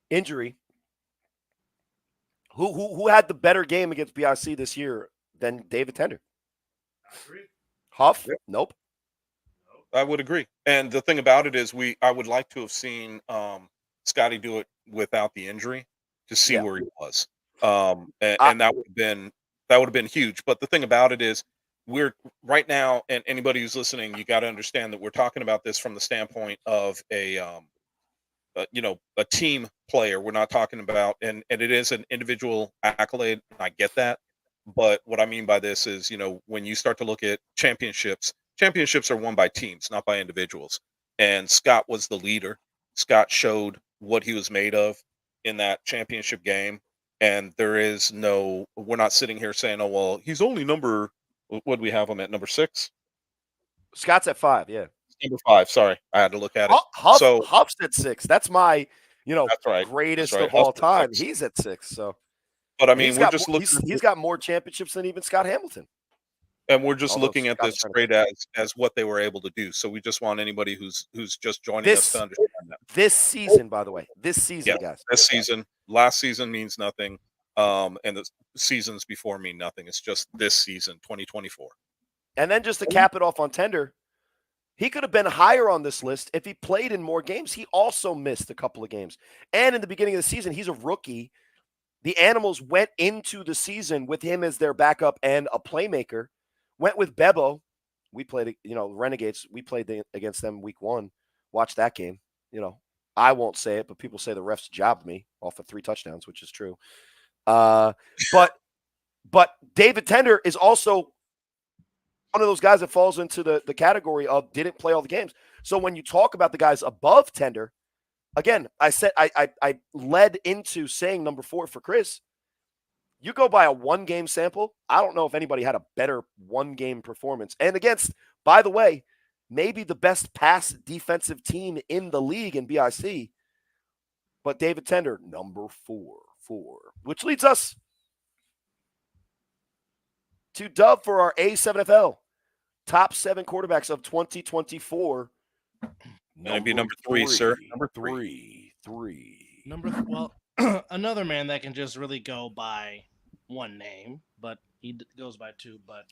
Injury. Who had the better game against BIC this year than David Tender? Huff? Yep. Nope. I would agree. And the thing about it is I would like to have seen Scotty do it without the injury to see where he was. And that would have been huge. But the thing about it is, we're right now, and anybody who's listening, you got to understand that we're talking about this from the standpoint of a team player. We're not talking about, and it is an individual accolade. I get that. But what I mean by this is, when you start to look at championships are won by teams, not by individuals. And Scott was the leader. Scott showed what he was made of in that championship game. And we're not sitting here saying, oh, well, he's only what do we have him at, number 6? Scott's at 5, yeah. Number 5, sorry. I had to look at it. Huff's at 6. That's my, that's right. greatest That's right. of all Huff's at time. 6. He's at 6, so. But I mean, we're just looking. He's got more championships than even Scott Hamilton. And we're just looking at this straight as what they were able to do. So we just want anybody who's just joining us to understand that. This season, by the way, guys. This season, last season means nothing, and the seasons before mean nothing. It's just this season, 2024. And then just to cap it off on Tender, he could have been higher on this list if he played in more games. He also missed a couple of games. And in the beginning of the season, he's a rookie. The Animals went into the season with him as their backup and a playmaker. Went with Bebo. We played, Renegades. We played against them week 1. Watch that game. I won't say it, but people say the refs jobbed me off of 3 touchdowns, which is true. But David Tender is also one of those guys that falls into the category of didn't play all the games. So when you talk about the guys above Tender, again, I said I led into saying number 4 for Chris. You go by a 1-game sample. I don't know if anybody had a better 1-game performance. And against, by the way, maybe the best pass defensive team in the league in BIC. But David Tender, number 4, which leads us to Dub for our A7FL top 7 quarterbacks of 2024. Maybe number 3, sir. Number 3. Well, another man that can just really go by one name, but he goes by 2. But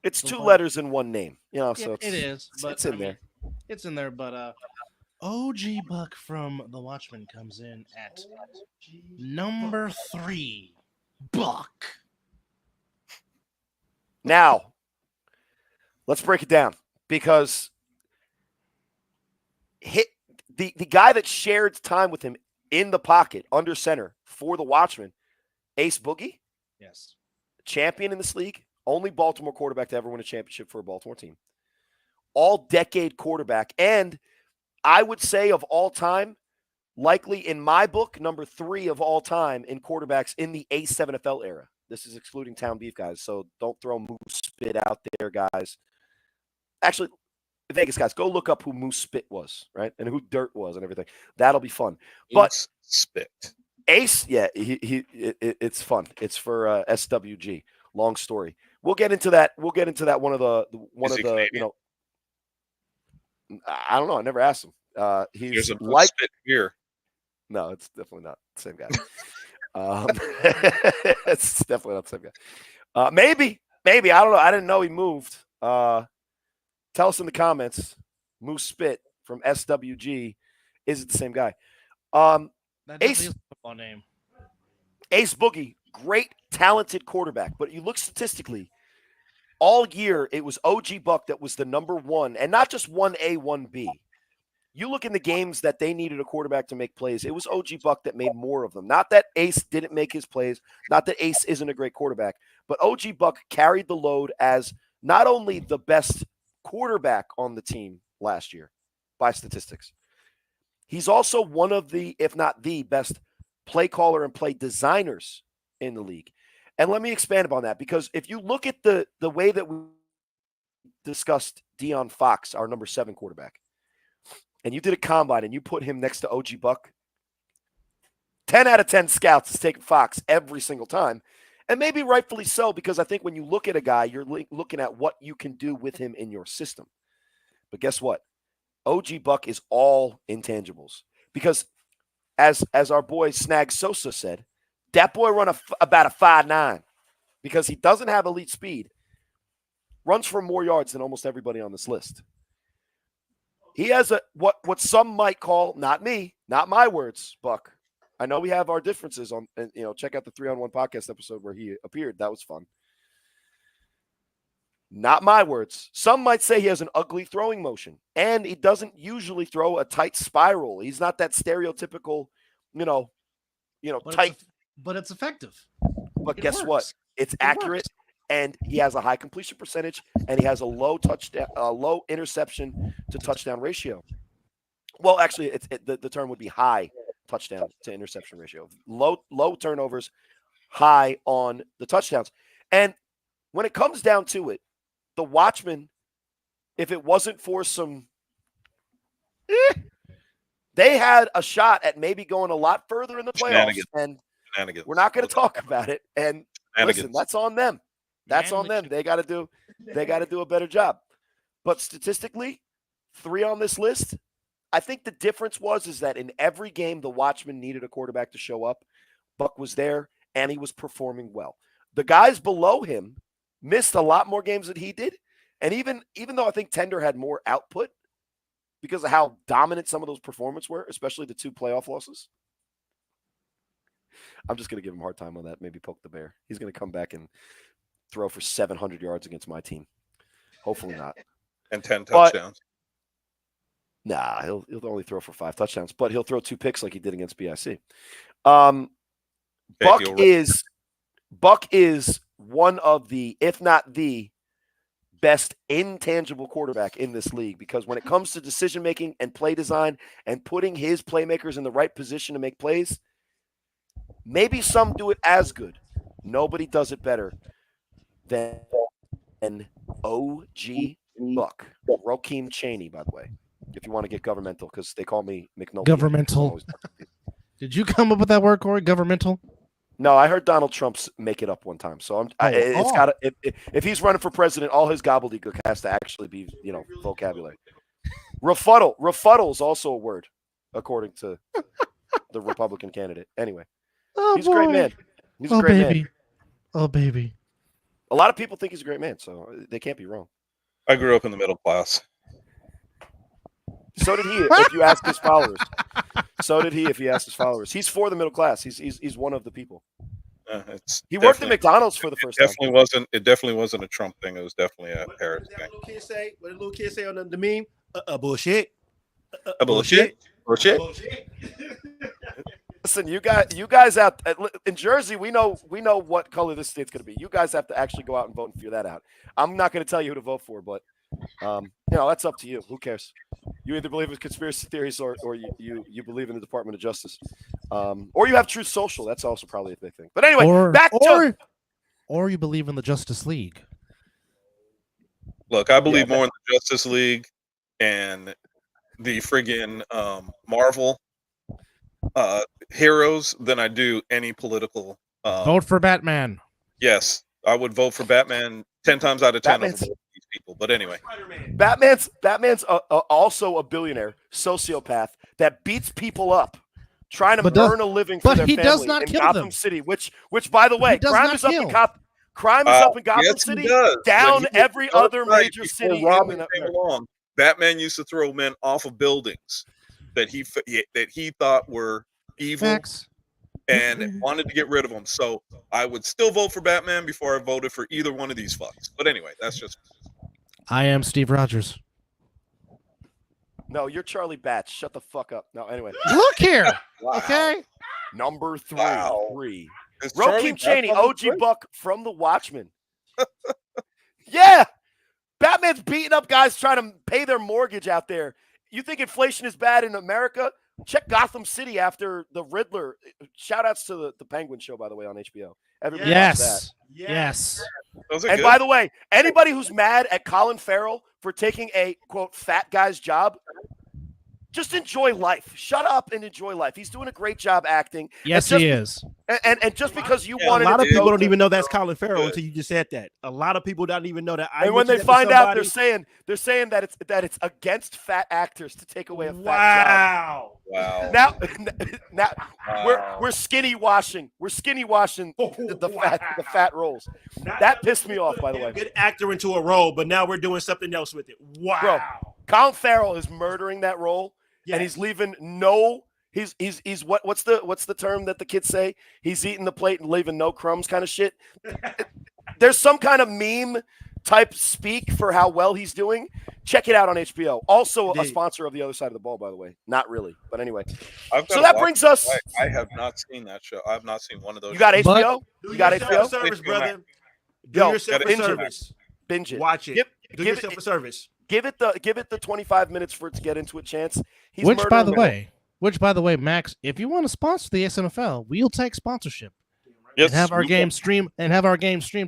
it's 2 letters in one name, so it is. But it's in there. It's in there. But OG Buck from The Watchmen comes in at number 3. Buck. Now, let's break it down because the guy that shared time with him in the pocket under center for the Watchmen, Ace Boogie. Yes. Champion in this league. Only Baltimore quarterback to ever win a championship for a Baltimore team. All-decade quarterback. And I would say of all time, likely in my book, number 3 of all time in quarterbacks in the A7FL era. This is excluding Town Beef guys, so don't throw Moose Spit out there, guys. Actually, Vegas guys, go look up who Moose Spit was, right? And who Dirt was and everything. That'll be fun. But Moose Spit. Ace, yeah, it's fun. It's for SWG. Long story. We'll get into that. One of the I don't know. I never asked him. He's a like Spit here. No, it's definitely not the same guy. It's definitely not the same guy. Maybe I don't know. I didn't know he moved. Tell us in the comments. Moose Spit from SWG. Is it the same guy? Ace, football name. Ace Boogie, great, talented quarterback. But you look statistically, all year it was OG Buck that was the number 1, and not just 1A, 1B. You look in the games that they needed a quarterback to make plays, it was OG Buck that made more of them. Not that Ace didn't make his plays, not that Ace isn't a great quarterback, but OG Buck carried the load as not only the best quarterback on the team last year by statistics. He's also one of the, if not the best play caller and play designers in the league. And let me expand upon that, because if you look at the way that we discussed Deion Fox, our number 7 quarterback, and you did a combine and you put him next to OG Buck, 10 out of 10 scouts is taking Fox every single time. And maybe rightfully so, because I think when you look at a guy, you're looking at what you can do with him in your system. But guess what? OG Buck is all intangibles. Because as our boy Snag Sosa said, that boy run about a 5'9", because he doesn't have elite speed. Runs for more yards than almost everybody on this list. He has what some might call, not me, not my words, Buck. I know we have our differences on, and check out the 3-on-1 podcast episode where he appeared. That was fun. Not my words. Some might say he has an ugly throwing motion, and he doesn't usually throw a tight spiral. He's not that stereotypical, tight. But it's effective. But guess what? It's accurate, and he has a high completion percentage, and he has a low interception to touchdown ratio. Well, actually, the term would be high touchdown to interception ratio. Low turnovers, high on the touchdowns. And when it comes down to it, the Watchmen, if it wasn't for some they had a shot at maybe going a lot further in the playoffs, and we're not going to talk about it. And listen, that's on them. That's on them. They got to do a better job. But statistically, 3 on this list. I think the difference is that in every game the Watchmen needed a quarterback to show up. Buck was there, and he was performing well. The guys below him missed a lot more games than he did, and even though I think Tender had more output, because of how dominant some of those performances were, especially the 2 playoff losses. I'm just going to give him a hard time on that. Maybe poke the bear. He's going to come back and throw for 700 yards against my team. Hopefully not. And 10 touchdowns. Nah, he'll only throw for 5 touchdowns, but he'll throw 2 picks like he did against BIC. Buck is one of the, if not the best intangible quarterback in this league, because when it comes to decision making and play design and putting his playmakers in the right position to make plays, maybe some do it as good. Nobody does it better than OG Buck. Rakeem Chaney, by the way, if you want to get governmental, because they call me McNulty. Governmental. Did you come up with that word, Corey? Governmental? No, I heard Donald Trump make it up one time. So it's got to. If he's running for president, all his gobbledygook has to actually be, vocabulary. Refuddle is also a word, according to the Republican candidate. Anyway, he's a great man. He's a great man. Oh, baby. A lot of people think he's a great man, so they can't be wrong. I grew up in the middle class. So did he, if you ask his followers. He's for the middle class. He's one of the people. He worked at McDonald's for the first time. It definitely wasn't a Trump thing. It was definitely a Harris thing. What did little kid say on the meme? Bullshit. Bullshit. Listen, you guys out in Jersey, we know what color this state's going to be. You guys have to actually go out and vote and figure that out. I'm not going to tell you who to vote for, but that's up to you. Who cares? You either believe in conspiracy theories or you believe in the Department of Justice, or you have Truth Social. That's also probably a big thing. But anyway, or you believe in the Justice League. Look, I believe more in the Justice League and the friggin' Marvel heroes than I do any political. Vote for Batman. Yes, I would vote for Batman 10 times out of 10 over these people. But anyway, Batman's also a billionaire sociopath that beats people up, trying to earn a living for their family does not in kill Gotham them. City. Which, by the way, crime is up in Gotham City, down every other major city. Robin came along, Batman used to throw men off of buildings that he thought were evil. Facts. And wanted to get rid of them. So I would still vote for Batman before I voted for either one of these fucks. But anyway, that's just. I am Steve Rogers. No, you're Charlie Batch. Shut the fuck up. No, anyway. Look here. Wow. Okay. Number 3. Wow. Rakeem Chaney, OG Buck from The Watchmen. Yeah. Batman's beating up guys trying to pay their mortgage out there. You think inflation is bad in America? Check Gotham City after the Riddler. Shout outs to the Penguin show, by the way, on HBO. Everybody watch that. Yes. Those are And good. by the way, anybody who's mad at Colin Farrell for taking a, quote, fat guy's job, just enjoy life. Shut up and enjoy life. He's doing a great job acting. Yes, he is. And just because you A wanted lot to of people go don't to- even know that's Colin Farrell until you just said that. A lot of people don't even know that. And when they find out, they're saying that it's against fat actors to take away a fat job. Wow. Now we're skinny washing. We're skinny washing the fat rolls. That pissed me off, by the way. Good actor into a role, but now we're doing something else with it. Wow. Bro, Colin Farrell is murdering that role, and he's leaving no. He's what's the term that the kids say? He's eating the plate and leaving no crumbs, kind of shit. There's some kind of meme type speak for how well he's doing. Check it out on HBO. Also a sponsor of The Other Side of the Ball, by the way. Not really, but anyway. So that brings us. I have not seen that show. I have not seen one of those. You got HBO? You got HBO? Service, brother. Yo, Do yourself a service. Binge it. Watch it. Yep. Do yourself a service. Give it the 25 minutes for it to get into a chance. He's Which, by murdering the way, Max, if you want to sponsor the A7FL, we'll take sponsorship Yes, and have our we game streamed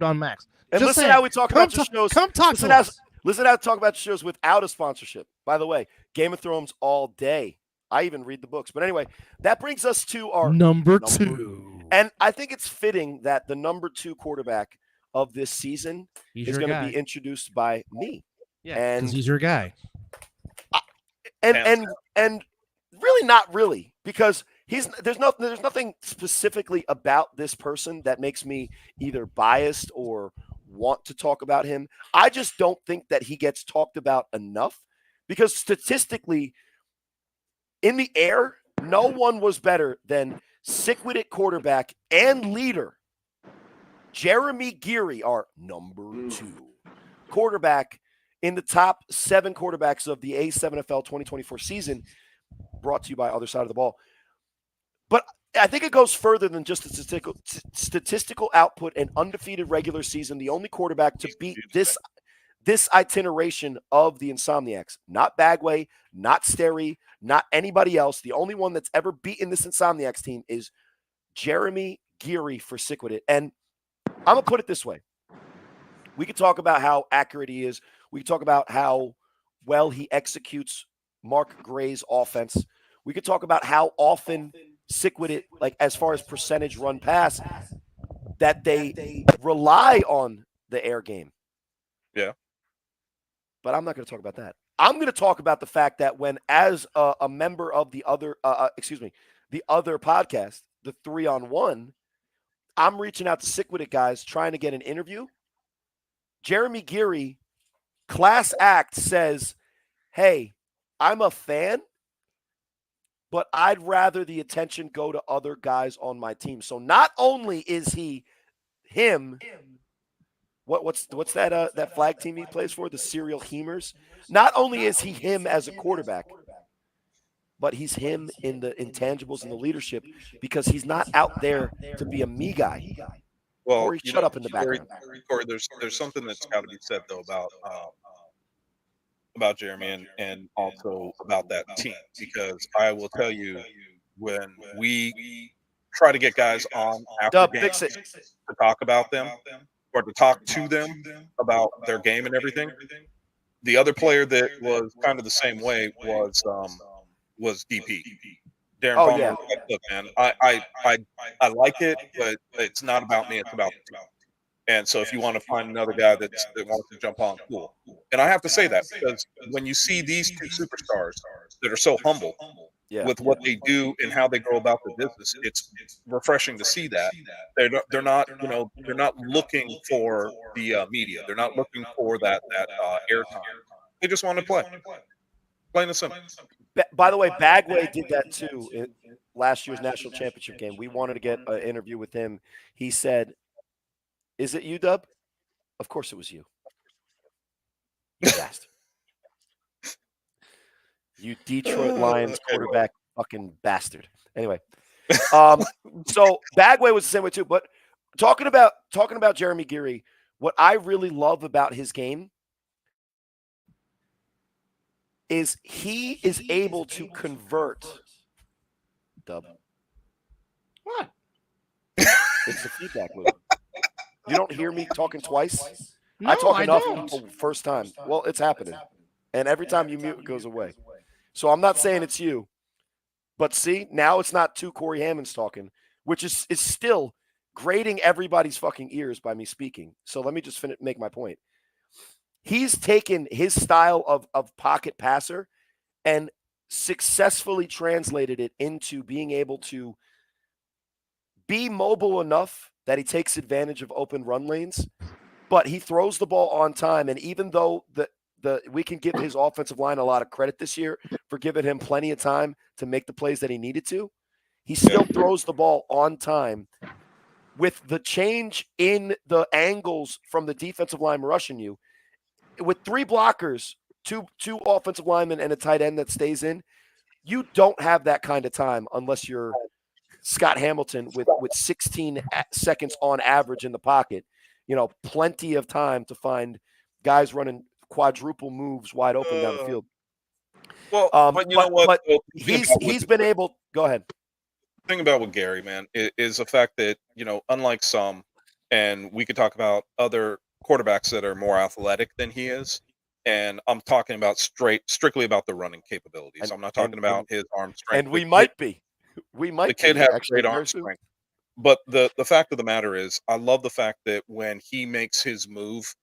on Max. And Just listen saying, how we talk about your shows. Come talk listen to us. Listen how to talk about shows without a sponsorship. By the way, Game of Thrones all day. I even read the books. But anyway, that brings us to our number two. And I think it's fitting that the number 2 quarterback of this season is going to be introduced by me. Yeah, and he's your guy. And really not really, because there's nothing specifically about this person that makes me either biased or want to talk about him. I just don't think that he gets talked about enough, because statistically in the air, no one was better than sick-witted quarterback and leader Jeremy Geary, our number 2 quarterback in the top 7 quarterbacks of the A7FL 2024 season, brought to you by Other Side of the Ball. But I think it goes further than just the statistical output and undefeated regular season. The only quarterback to beat this itineration of the Insomniacs, not Bagway, not Sterry, not anybody else. The only one that's ever beaten this Insomniacs team is Jeremy Geary for Sickwit. And I'm going to put it this way. We could talk about how accurate he is. We could talk about how well he executes Mark Gray's offense. We could talk about how often Sickwit, like as far as percentage run pass, that they rely on the air game. Yeah. But I'm not going to talk about that. I'm going to talk about the fact that when, as a member of the other podcast, the 3-on-1, I'm reaching out to Sickwit guys trying to get an interview. Jeremy Geary, class act, says, "Hey, I'm a fan, but I'd rather the attention go to other guys on my team." So not only is he him, what's that flag team he plays for, the Serial Hemers? Not only is he him as a quarterback, but he's him in the intangibles and the leadership, because he's not out there to be a me guy. Well, Corey, shut up in the background. Corey, there's something that's got to be said though about Jeremy and also about that team, because I will tell you, when we try to get guys on after games to talk about them or to talk to them about their game and everything, the other player that was kind of the same way was DP. Darren Palmer. Yeah. Look, man, I like it, but it's not about me. It's about the team. And so if you want to find another guy that wants to jump on, cool. And I have to say that, because when you see these 2 superstars that are so humble with what they do and how they go about the business, it's refreshing to see that. They're not looking for the media. They're not looking for that airtime. They just want to play. Plain and simple. By the way, Bagway did that too in last year's national championship game. We wanted to get an interview with him. He said, "Is it you, Dub?" Of course it was you. You bastard. You Detroit Lions quarterback fucking bastard. Anyway. So Bagway was the same way too. But talking about Jeremy Geary, what I really love about his game is he is able to convert. Dub. What? It's the feedback loop. You don't hear me talking twice? No, I talk enough first time. Well, it's happening. And every time you mute, it goes away. So I'm not saying it's you. But see, now it's not 2 Corey Hammonds talking, which is still grating everybody's fucking ears by me speaking. So let me just make my point. He's taken his style of pocket passer and successfully translated it into being able to be mobile enough that he takes advantage of open run lanes, but he throws the ball on time. And even though we can give his offensive line a lot of credit this year for giving him plenty of time to make the plays that he needed to, he still throws the ball on time. With the change in the angles from the defensive line rushing you, with 3 blockers, two offensive linemen, and a tight end that stays in, you don't have that kind of time unless you're Scott Hamilton with 16 seconds on average in the pocket. Plenty of time to find guys running quadruple moves wide open down the field. Well, but you know what? But he's been able. Go ahead. The thing about with Gary, man, is the fact that, unlike some, and we could talk about other quarterbacks that are more athletic than he is, and I'm talking about strictly about the running capabilities. I'm not talking about his arm strength. And we might be. The kid has great arm strength. But the fact of the matter is, I love the fact that when he makes his move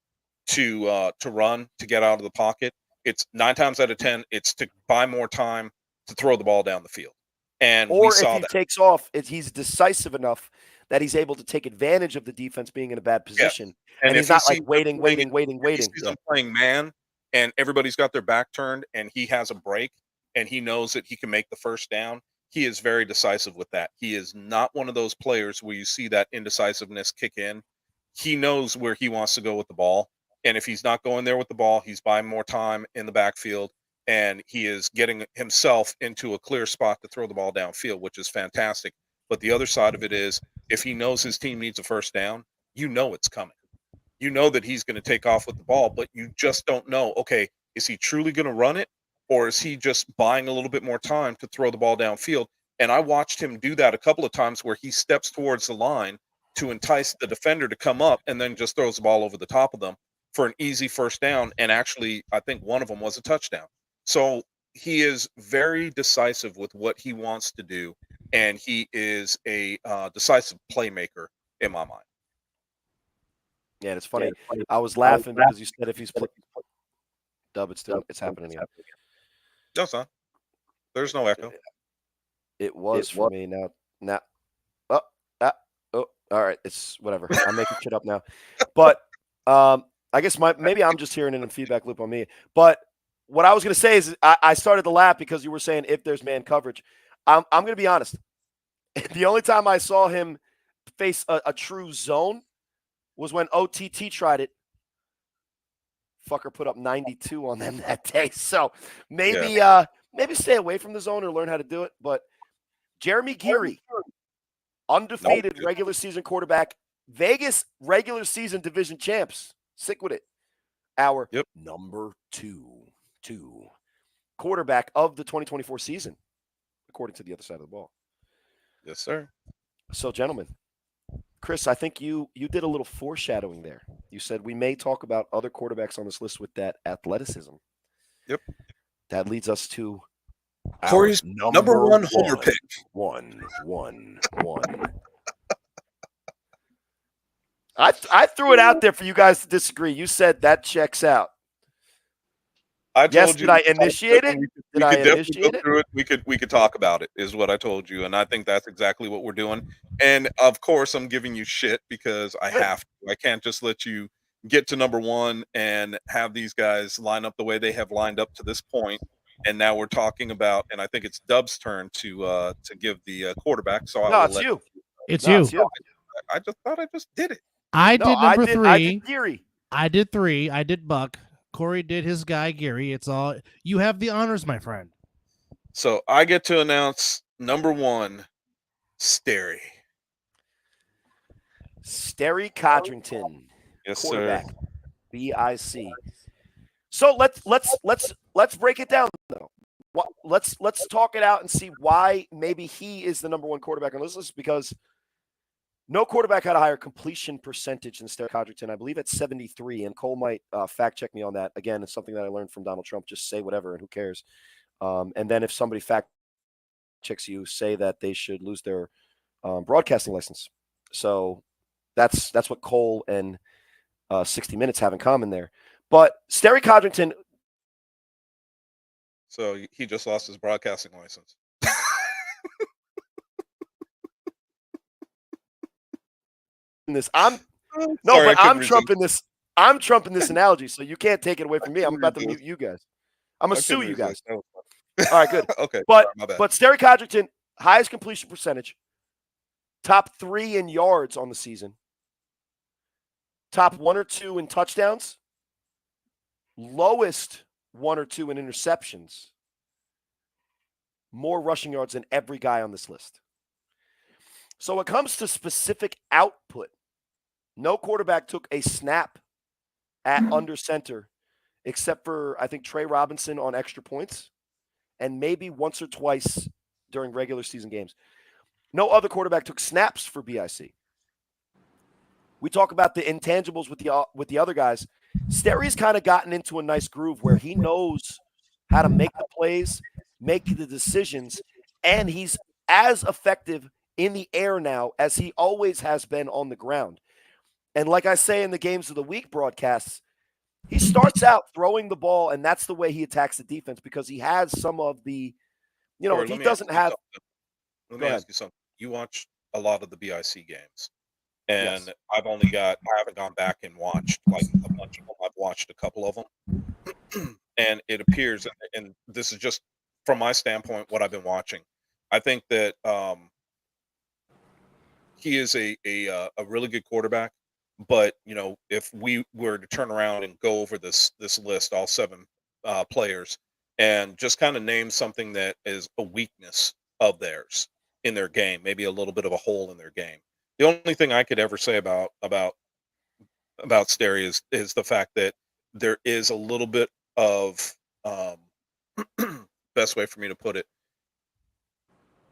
to run, to get out of the pocket, it's 9 times out of 10, it's to buy more time to throw the ball down the field. And or we saw if he that. takes off, he's decisive enough that he's able to take advantage of the defense being in a bad position. Yeah. And he's not like waiting. He sees them playing man, and everybody's got their back turned, and he has a break, and he knows that he can make the first down. He is very decisive with that. He is not one of those players where you see that indecisiveness kick in. He knows where he wants to go with the ball. And if he's not going there with the ball, he's buying more time in the backfield, and he is getting himself into a clear spot to throw the ball downfield, which is fantastic. But the other side of it is, if he knows his team needs a first down, you know it's coming. You know that he's going to take off with the ball, but you just don't know, okay, is he truly going to run it, or is he just buying a little bit more time to throw the ball downfield? And I watched him do that a couple of times where he steps towards the line to entice the defender to come up and then just throws the ball over the top of them for an easy first down. And actually, I think one of them was a touchdown. So he is very decisive with what he wants to do, and he is a decisive playmaker in my mind. Yeah, it's funny. I was laughing because you said if he's Dub, it's happening again. No, son. There's no echo. It was for me now. All right, it's whatever. I'm making shit up now. But I guess maybe I'm just hearing it in a feedback loop on me. But what I was going to say is I started to laugh because you were saying if there's man coverage. I'm going to be honest. The only time I saw him face a true zone was when OTT tried it. Fucker put up 92 on them that day. So maybe stay away from the zone or learn how to do it. But Jeremy Geary, undefeated regular season quarterback, Vegas regular season division champs. Sick with it. Our number two quarterback of the 2024 season, according to the other side of the ball. Yes, sir. So, gentlemen, Chris, I think you did a little foreshadowing there. You said we may talk about other quarterbacks on this list with that athleticism. Yep. That leads us to Corey's number one homer pick. One. I threw it out there for you guys to disagree. You said that checks out. I told you. Did I initiate it? We could definitely go through it. We could talk about it, is what I told you. And I think that's exactly what we're doing. And of course, I'm giving you shit because I have to. I can't just let you get to number one and have these guys line up the way they have lined up to this point. And now we're talking about, and I think it's Dub's turn to give the quarterback. So it's you. It's you. I just thought I just did it. I did number 3. I did Geary. I did 3. I did Buck. Corey did his guy, Geary. It's all you have the honors, my friend. So I get to announce number 1, Sterry Codrington. Yes, quarterback. sir. BIC. So let's break it down though. Let's talk it out and see why maybe he is the number 1 quarterback on this list, because no quarterback had a higher completion percentage than Sterry Codrington. I believe it's 73, and Cole might fact check me on that. Again, it's something that I learned from Donald Trump. Just say whatever, and who cares? And then if somebody fact checks you, say that they should lose their broadcasting license. So that's what Cole and 60 Minutes have in common there. But Sterry Codrington. So he just lost his broadcasting license. I'm trumping this. I'm trumping this analogy, so you can't take it away from me. I'm about to mute you guys. I'm gonna sue you guys. All right, good. Okay, but Sterry Codrington, highest completion percentage, top 3 in yards on the season, top 1 or 2 in touchdowns, lowest 1 or 2 in interceptions, more rushing yards than every guy on this list. So when it comes to specific output, no quarterback took a snap at under center except for I think Trey Robinson on extra points, and maybe once or twice during regular season games. No other quarterback took snaps for BIC. We talk about the intangibles with the other guys. Sterry's kind of gotten into a nice groove where he knows how to make the plays, make the decisions, and he's as effective in the air now as he always has been on the ground. And like I say in the Games of the Week broadcasts, he starts out throwing the ball, and that's the way he attacks the defense because he has some of the, Corey, if he doesn't have. Let me ask you something. You watch a lot of the BIC games, and Yes. I haven't gone back and watched like a bunch of them. I've watched a couple of them, and it appears, and this is just from my standpoint, what I've been watching. I think that he is a really good quarterback. But if we were to turn around and go over this list, all 7 players, and just kind of name something that is a weakness of theirs in their game, maybe a little bit of a hole in their game. The only thing I could ever say about Sterry is the fact that there is a little bit of best way for me to put it.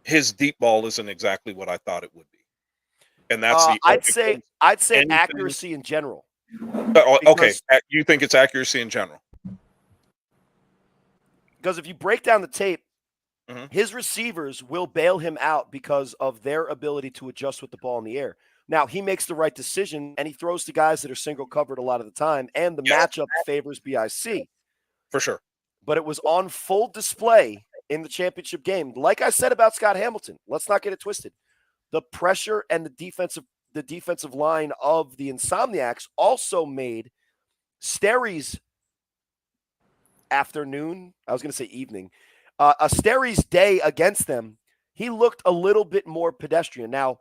His deep ball isn't exactly what I thought it would be. And that's I'd say accuracy in general. Okay, you think it's accuracy in general? Because if you break down the tape, his receivers will bail him out because of their ability to adjust with the ball in the air. Now, he makes the right decision, and he throws to guys that are single covered a lot of the time, and the matchup favors BIC. For sure. But it was on full display in the championship game. Like I said about Scott Hamilton, let's not get it twisted. The pressure and the defensive line of the Insomniacs also made Sterry's afternoon, I was going to say evening, Sterry's day against them, he looked a little bit more pedestrian. Now,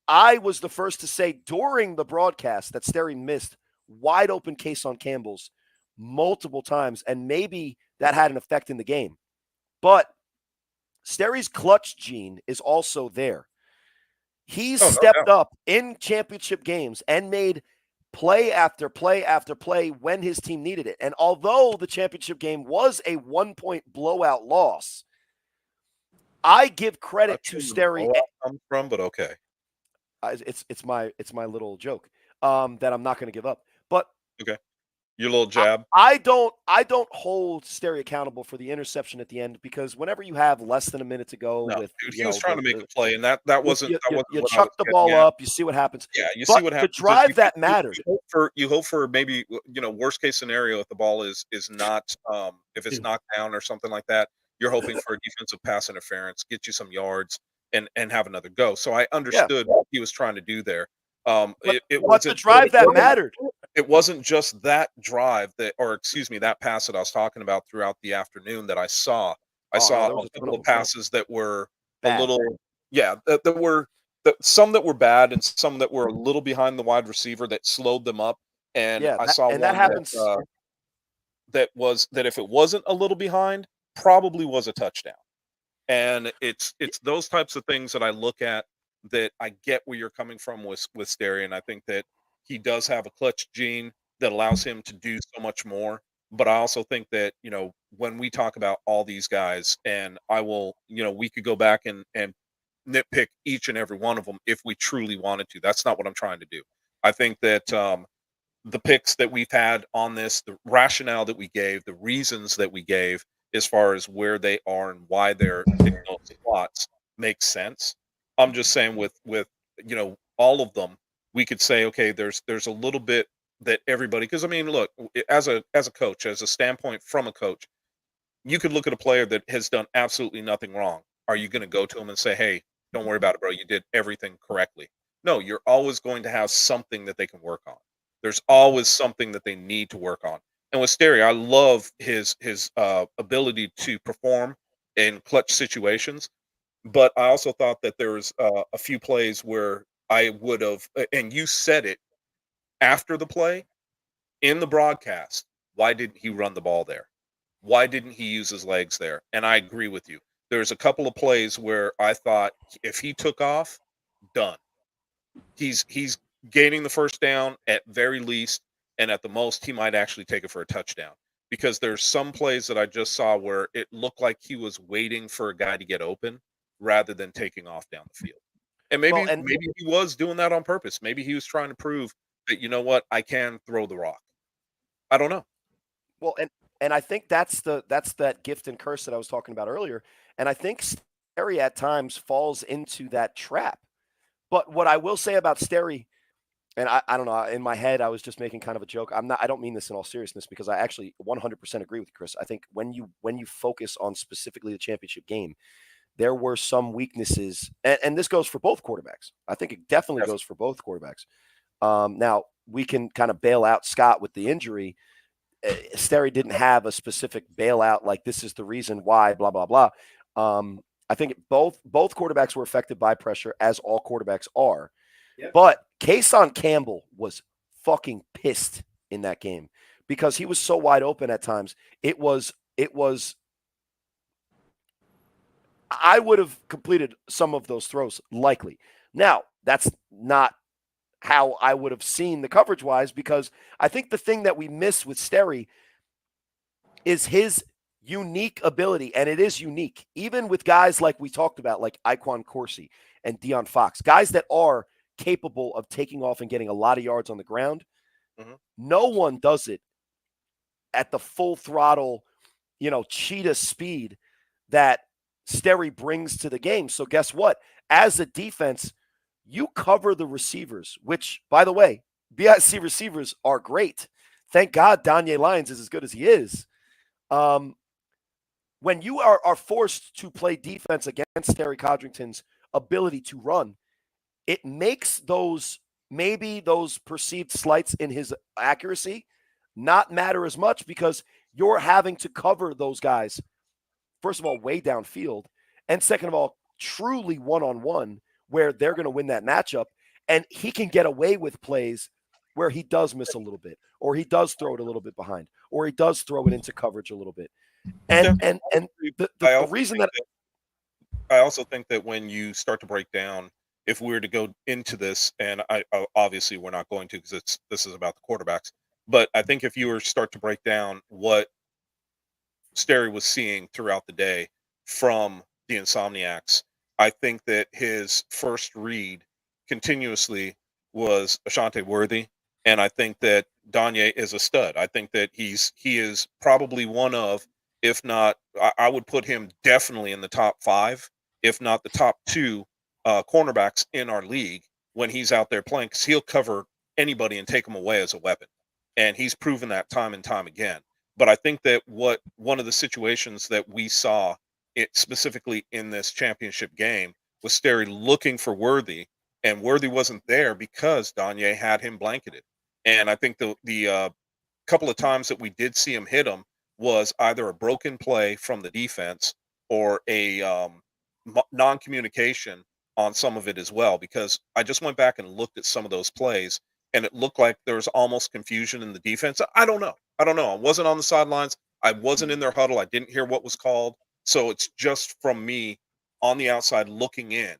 I was the first to say during the broadcast that Sterry missed wide open case on Campbell's multiple times, and maybe that had an effect in the game. But Sterry's clutch gene is also there. He's stepped up in championship games and made play after play after play when his team needed it. And although the championship game was a 1-point blowout loss, I give credit to Sterry. From, but okay, it's my little joke that I'm not going to give up. But okay. Your little jab. I don't hold Sterry accountable for the interception at the end because whenever you have less than a minute to go, he was trying to make a play, and that wasn't. You chuck the ball up, you see what happens. Yeah, you see what happens. The drive that mattered. You hope for maybe worst case scenario if the ball is not if it's knocked down or something like that. You're hoping for a defensive pass interference, get you some yards, and have another go. So I understood what he was trying to do there. But the drive that mattered. It wasn't just that drive that pass that I was talking about throughout the afternoon that I saw. I saw a couple of passes that were bad. A little, that were some that were bad and some that were a little behind the wide receiver that slowed them up. And I saw one that happens. That if it wasn't a little behind, probably was a touchdown. And it's those types of things that I look at that I get where you're coming from with Sterry, and I think that he does have a clutch gene that allows him to do so much more. But I also think that, when we talk about all these guys, and I will, we could go back and nitpick each and every one of them if we truly wanted to. That's not what I'm trying to do. I think that the picks that we've had on this, the rationale that we gave, the reasons that we gave as far as where they are and why they're in those slots makes sense. I'm just saying with all of them, we could say, okay, there's a little bit that everybody, because I mean, look, as a coach, as a standpoint from a coach, you could look at a player that has done absolutely nothing wrong. Are you going to go to him and say, hey, don't worry about it, bro, you did everything correctly? No, you're always going to have something that they can work on. There's always something that they need to work on. And with Sterry, I love his ability to perform in clutch situations. But I also thought that there was a few plays where I would have, and you said it after the play in the broadcast, why didn't he run the ball there? Why didn't he use his legs there? And I agree with you. There's a couple of plays where I thought if he took off, done. He's gaining the first down at very least, and at the most, he might actually take it for a touchdown. because there's some plays that I just saw where it looked like he was waiting for a guy to get open rather than taking off down the field. And maybe he was doing that on purpose. Maybe he was trying to prove that, you know what, I can throw the rock. I don't know. Well, and I think that's that gift and curse that I was talking about earlier. And I think Sterry at times falls into that trap. But what I will say about Sterry, and I don't know, in my head I was just making kind of a joke. I don't mean this in all seriousness, because I actually 100% agree with Chris. I think when you focus on specifically the championship game, there were some weaknesses, and this goes for both quarterbacks. I think it definitely goes for both quarterbacks. Now we can kind of bail out Scott with the injury. Sterry didn't have a specific bailout, like this is the reason why, blah, blah, blah. I think both quarterbacks were affected by pressure, as all quarterbacks are. Yep. But Kason Campbell was fucking pissed in that game because he was so wide open at times. It was I would have completed some of those throws likely. Now, that's not how I would have seen the coverage-wise, because I think the thing that we miss with Sterry is his unique ability, and it is unique, even with guys like we talked about, like Iquan Corsi and Deion Fox, guys that are capable of taking off and getting a lot of yards on the ground. Mm-hmm. No one does it at the full throttle, cheetah speed that Sterry brings to the game. So guess what? As a defense, you cover the receivers, which, by the way, BIC receivers are great. Thank God Danye Lyons is as good as he is. When you are forced to play defense against Sterry Codrington's ability to run, it makes those perceived slights in his accuracy not matter as much, because you're having to cover those guys, first of all, way downfield, and second of all, truly one-on-one, where they're going to win that matchup. And he can get away with plays where he does miss a little bit, or he does throw it a little bit behind, or he does throw it into coverage a little bit. And the reason that I also think that when you start to break down, if we were to go into this, and I obviously we're not going to, because this is about the quarterbacks, but I think if you were to start to break down what Sterry was seeing throughout the day from the Insomniacs, I think that his first read continuously was Ashante Worthy, and I think that Danye is a stud. I think that he is probably one of, if not, I would put him definitely in the top 5, if not the top 2 cornerbacks in our league when he's out there playing, because he'll cover anybody and take them away as a weapon, and he's proven that time and time again. But I think that one of the situations that we saw specifically in this championship game was Sterry looking for Worthy, and Worthy wasn't there because Danye had him blanketed. And I think the couple of times that we did see him hit him was either a broken play from the defense or a non-communication on some of it as well, because I just went back and looked at some of those plays, and it looked like there was almost confusion in the defense. I don't know. I wasn't on the sidelines. I wasn't in their huddle. I didn't hear what was called. So it's just from me on the outside looking in.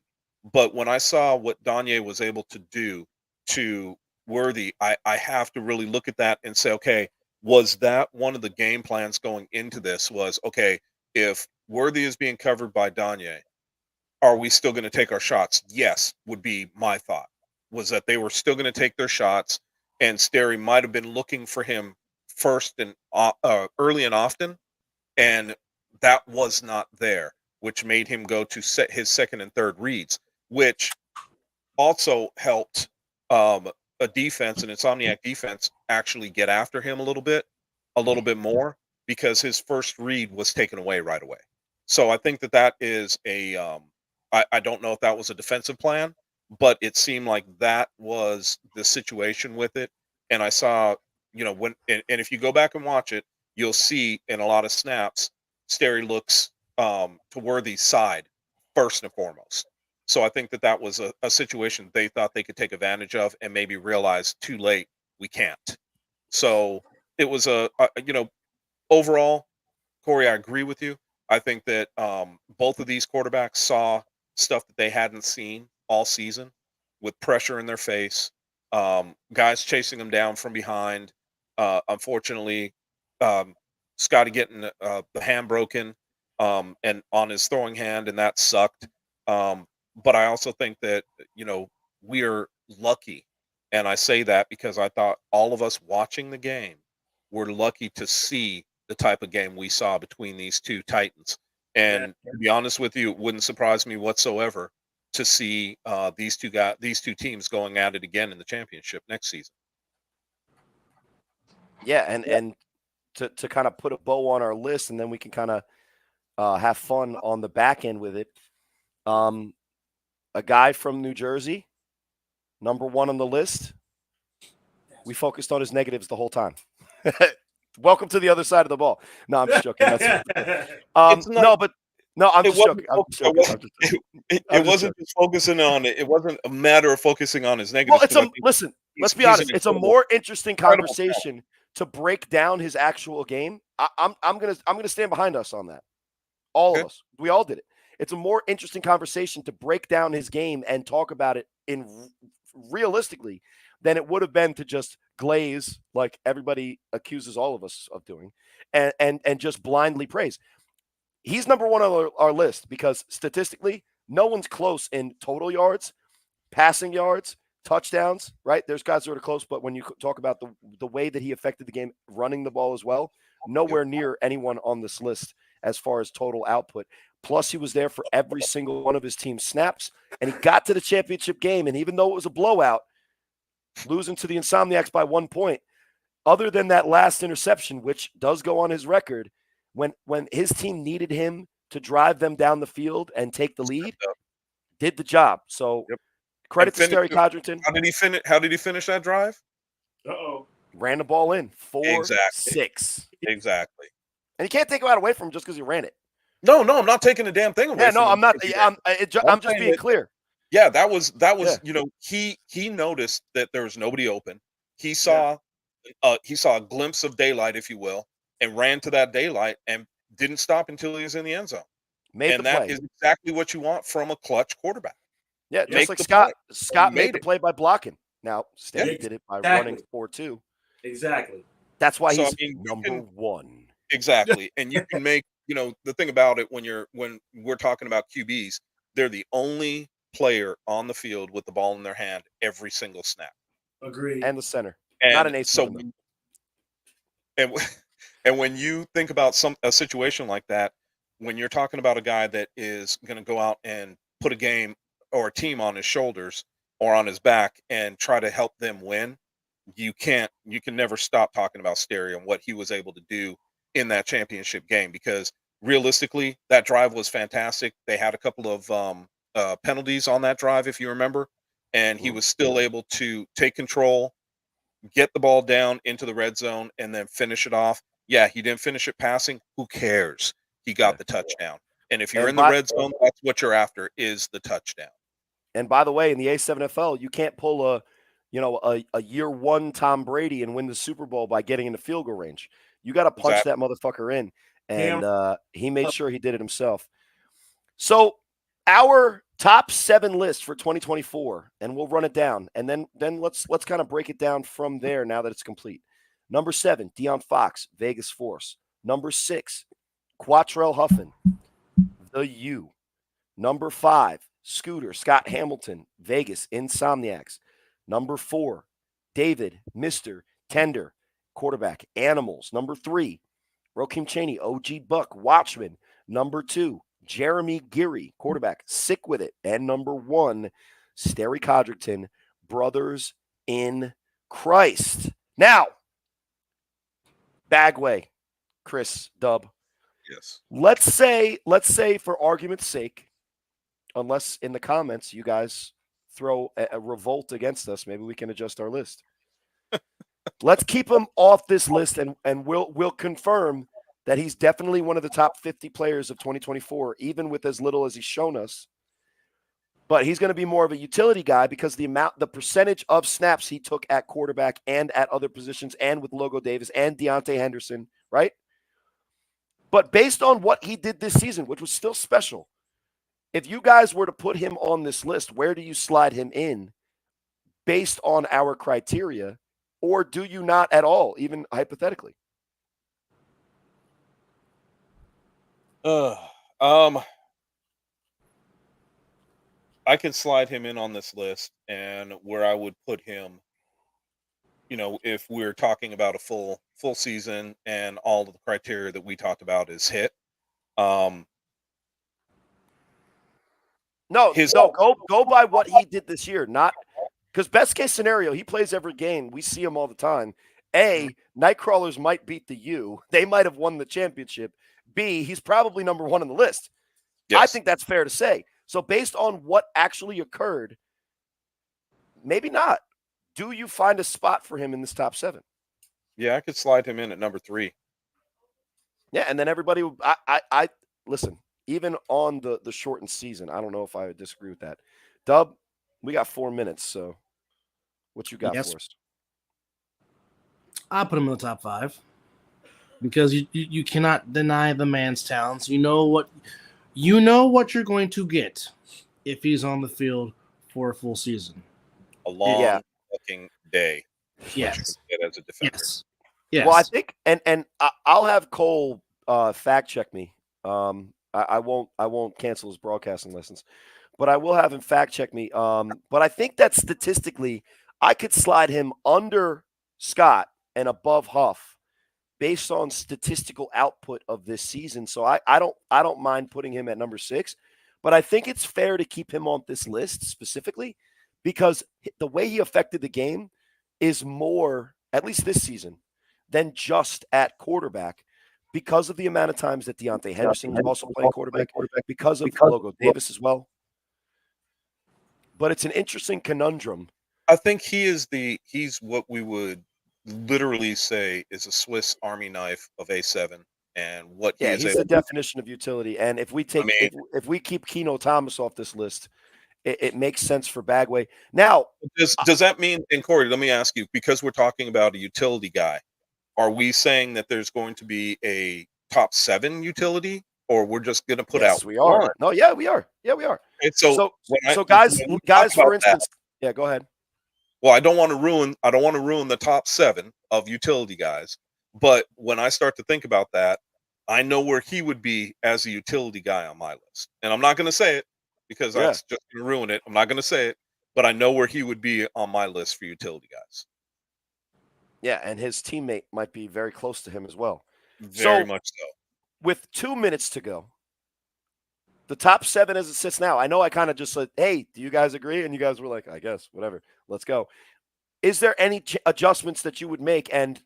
But when I saw what Danye was able to do to Worthy, I have to really look at that and say, okay, was that one of the game plans going into this? Was, okay, if Worthy is being covered by Danye, are we still going to take our shots? Yes, would be my thought, was that they were still going to take their shots, and Sterry might have been looking for him first and early and often, and that was not there, which made him go to set his second and third reads, which also helped a defense, an Insomniac defense, actually get after him a little bit more, because his first read was taken away right away. So I think that is a I don't know if that was a defensive plan, but it seemed like that was the situation with it. And I saw, when and if you go back and watch it, you'll see in a lot of snaps, Sterry looks to Worthy's side first and foremost. So I think that was a situation they thought they could take advantage of, and maybe realize too late we can't. So it was overall, Corey, I agree with you. I think that both of these quarterbacks saw stuff that they hadn't seen all season, with pressure in their face, guys chasing them down from behind. Unfortunately, Scotty getting the hand broken and on his throwing hand, and that sucked. But I also think that, we are lucky. And I say that because I thought all of us watching the game were lucky to see the type of game we saw between these two Titans. And to be honest with you, it wouldn't surprise me whatsoever to see these two teams going at it again in the championship next season. Yeah, and to kind of put a bow on our list, and then we can kind of have fun on the back end with it. A guy from New Jersey, number 1 on the list. We focused on his negatives the whole time. Welcome to the other side of the ball. No, I'm just joking. I'm just joking. It wasn't just focusing on it. It wasn't a matter of focusing on his negatives. Well, listen, let's be honest. It's a more interesting conversation to break down his actual game. I'm gonna stand behind us on that. All of us. We all did it. It's a more interesting conversation to break down his game and talk about it realistically than it would have been to just glaze like everybody accuses all of us of doing and just blindly praise. He's number 1 on our list because statistically, no one's close in total yards, passing yards, touchdowns, right? There's guys that are close, but when you talk about the way that he affected the game, running the ball as well, nowhere near anyone on this list as far as total output. Plus, he was there for every single one of his team's snaps, and he got to the championship game, and even though it was a blowout, losing to the Insomniacs by 1 point, other than that last interception, which does go on his record, when his team needed him to drive them down the field and take the lead, did the job. So credit to Sterry Codrington. How did he finish that drive? Ran the ball in 4-6. Exactly. And you can't take it away from him just because he ran it. No, I'm not taking the damn thing away. Yeah, no, I'm not. I'm just being clear. Yeah, that was he noticed that there was nobody open. He saw a glimpse of daylight, if you will, and ran to that daylight and didn't stop until he was in the end zone. That is exactly what you want from a clutch quarterback. Yeah, just like Scott made the play by blocking. Now, Stanley did it by running 4-2. Exactly. That's why he's number 1. Exactly. And you can make, the thing about it when we're talking about QBs, they're the only player on the field with the ball in their hand every single snap. Agreed. And the center. And not an ace. So and when you think about a situation like that, when you're talking about a guy that is going to go out and put a game or a team on his shoulders or on his back and try to help them win, you can never stop talking about Sterry and what he was able to do in that championship game, because realistically, that drive was fantastic. They had a couple of penalties on that drive, if you remember, and he was still able to take control, get the ball down into the red zone, and then finish it off. Yeah, he didn't finish it passing. Who cares? He got the touchdown. And if you're in the red zone, that's what you're after, is the touchdown. And by the way, in the A7FL, you can't pull a year 1 Tom Brady and win the Super Bowl by getting into field goal range. You got to punch that motherfucker in. And he made sure he did it himself. So our top 7 list for 2024, and we'll run it down. And then let's kind of break it down from there now that it's complete. Number 7, Deion Fox, Vegas Force. Number 6, Quattrell Huffin, The U. Number 5, Scooter, Scott Hamilton, Vegas Insomniacs. Number 4, David, Mr. Tender, quarterback, Animals. Number 3, Rokeem Chaney, OG Buck, Watchman. Number 2, Jeremy Geary, quarterback, Sick With It. And number 1, Sterry Codrington, Brothers in Christ. Now, Bagway, Chris, Dub. Yes. Let's say for argument's sake, unless in the comments you guys throw a revolt against us, maybe we can adjust our list. Let's keep him off this list, and we'll confirm that he's definitely one of the top 50 players of 2024, even with as little as he's shown us. But he's going to be more of a utility guy because the percentage of snaps he took at quarterback and at other positions and with Logo Davis and Deontay Henderson, right? But based on what he did this season, which was still special, if you guys were to put him on this list, where do you slide him in based on our criteria? Or do you not at all, even hypothetically? Um, I can slide him in on this list, and where I would put him, if we're talking about a full season and all of the criteria that we talked about is hit. No, go by what he did this year, not because best case scenario, he plays every game. We see him all the time. A, Nightcrawlers might beat the U. They might have won the championship. B, he's probably number one on the list. Yes. I think that's fair to say. So based on what actually occurred, maybe not. Do you find a spot for him in this top 7? Yeah, I could slide him in at number 3. Yeah, and then everybody, I listen, even on the shortened season, I don't know if I would disagree with that. Dub, we got 4 minutes, so what you got for us? I'll put him in the top 5 because you cannot deny the man's talents. You know what you're going to get if he's on the field for a full season. A long fucking day. Yes. As a defender. Yes. Well, I think, and I'll have Cole fact check me. I won't cancel his broadcasting license, but I will have him fact check me. But I think that statistically, I could slide him under Scott and above Huff based on statistical output of this season. So I don't mind putting him at number 6, but I think it's fair to keep him on this list specifically because the way he affected the game is more, at least this season, than just at quarterback because of the amount of times that Deontay Henderson is also playing quarterback, because of Logo Davis as well. But it's an interesting conundrum. I think he's what we would literally say is a Swiss Army knife of A7, and what he's the definition of utility. And if we take if we keep Keno Thomas off this list, it makes sense for Bagway. Now, does that mean, and Corey, let me ask you, because we're talking about a utility guy, are we saying that there's going to be a top 7 utility, or we're just going to put out? We are. One? No, we are. Yeah, we are. And so guys, for instance, go ahead. Well, I don't want to ruin the top 7 of utility guys, but when I start to think about that, I know where he would be as a utility guy on my list, and I'm not going to say it because that's just going to ruin it. I'm not going to say it, but I know where he would be on my list for utility guys. Yeah, and his teammate might be very close to him as well. Very much so. With 2 minutes to go, the top 7 as it sits now, I know I kind of just said, hey, do you guys agree? And you guys were like, I guess, whatever, let's go. Is there any adjustments that you would make? And,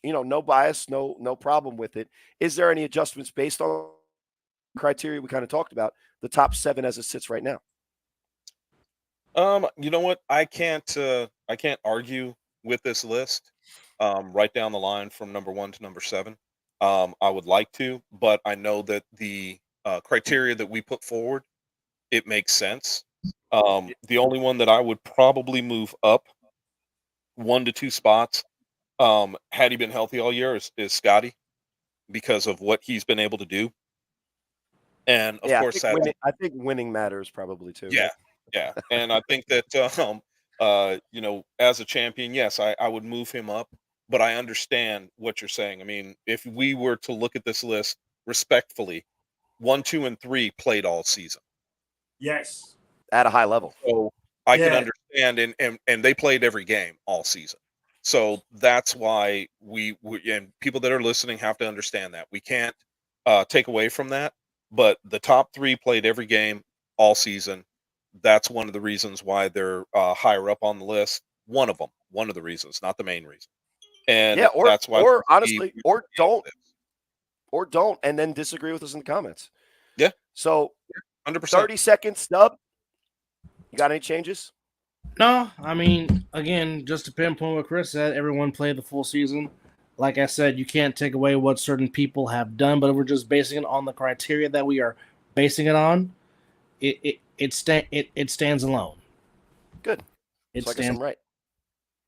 no bias, no problem with it. Is there any adjustments based on criteria we kind of talked about, the top 7 as it sits right now? You know what? I can't argue with this list right down the line from number 1 to number 7. I would like to, but I know that the criteria that we put forward, it makes sense. The only one that I would probably move up 1 to 2 spots, had he been healthy all year, is Scotty, because of what he's been able to do. And of course, I think winning matters probably too. Yeah. And I think that as a champion, yes, I would move him up, but I understand what you're saying. I mean, if we were to look at this list respectfully, 1, 2, and 3 played all season. Yes. At a high level. So I can understand, and they played every game all season. So that's why we and people that are listening have to understand that. We can't take away from that, but the top 3 played every game all season. That's one of the reasons why they're higher up on the list. One of the reasons, not the main reason. And that's why, or honestly, or don't, and then disagree with us in the comments. Yeah. So 100%. 30 seconds, Dub. You got any changes? No, I mean, again, just to pinpoint what Chris said, everyone played the full season. Like I said, you can't take away what certain people have done, but we're just basing it on the criteria that we are basing it on. It stands alone. Good. So I guess I'm right.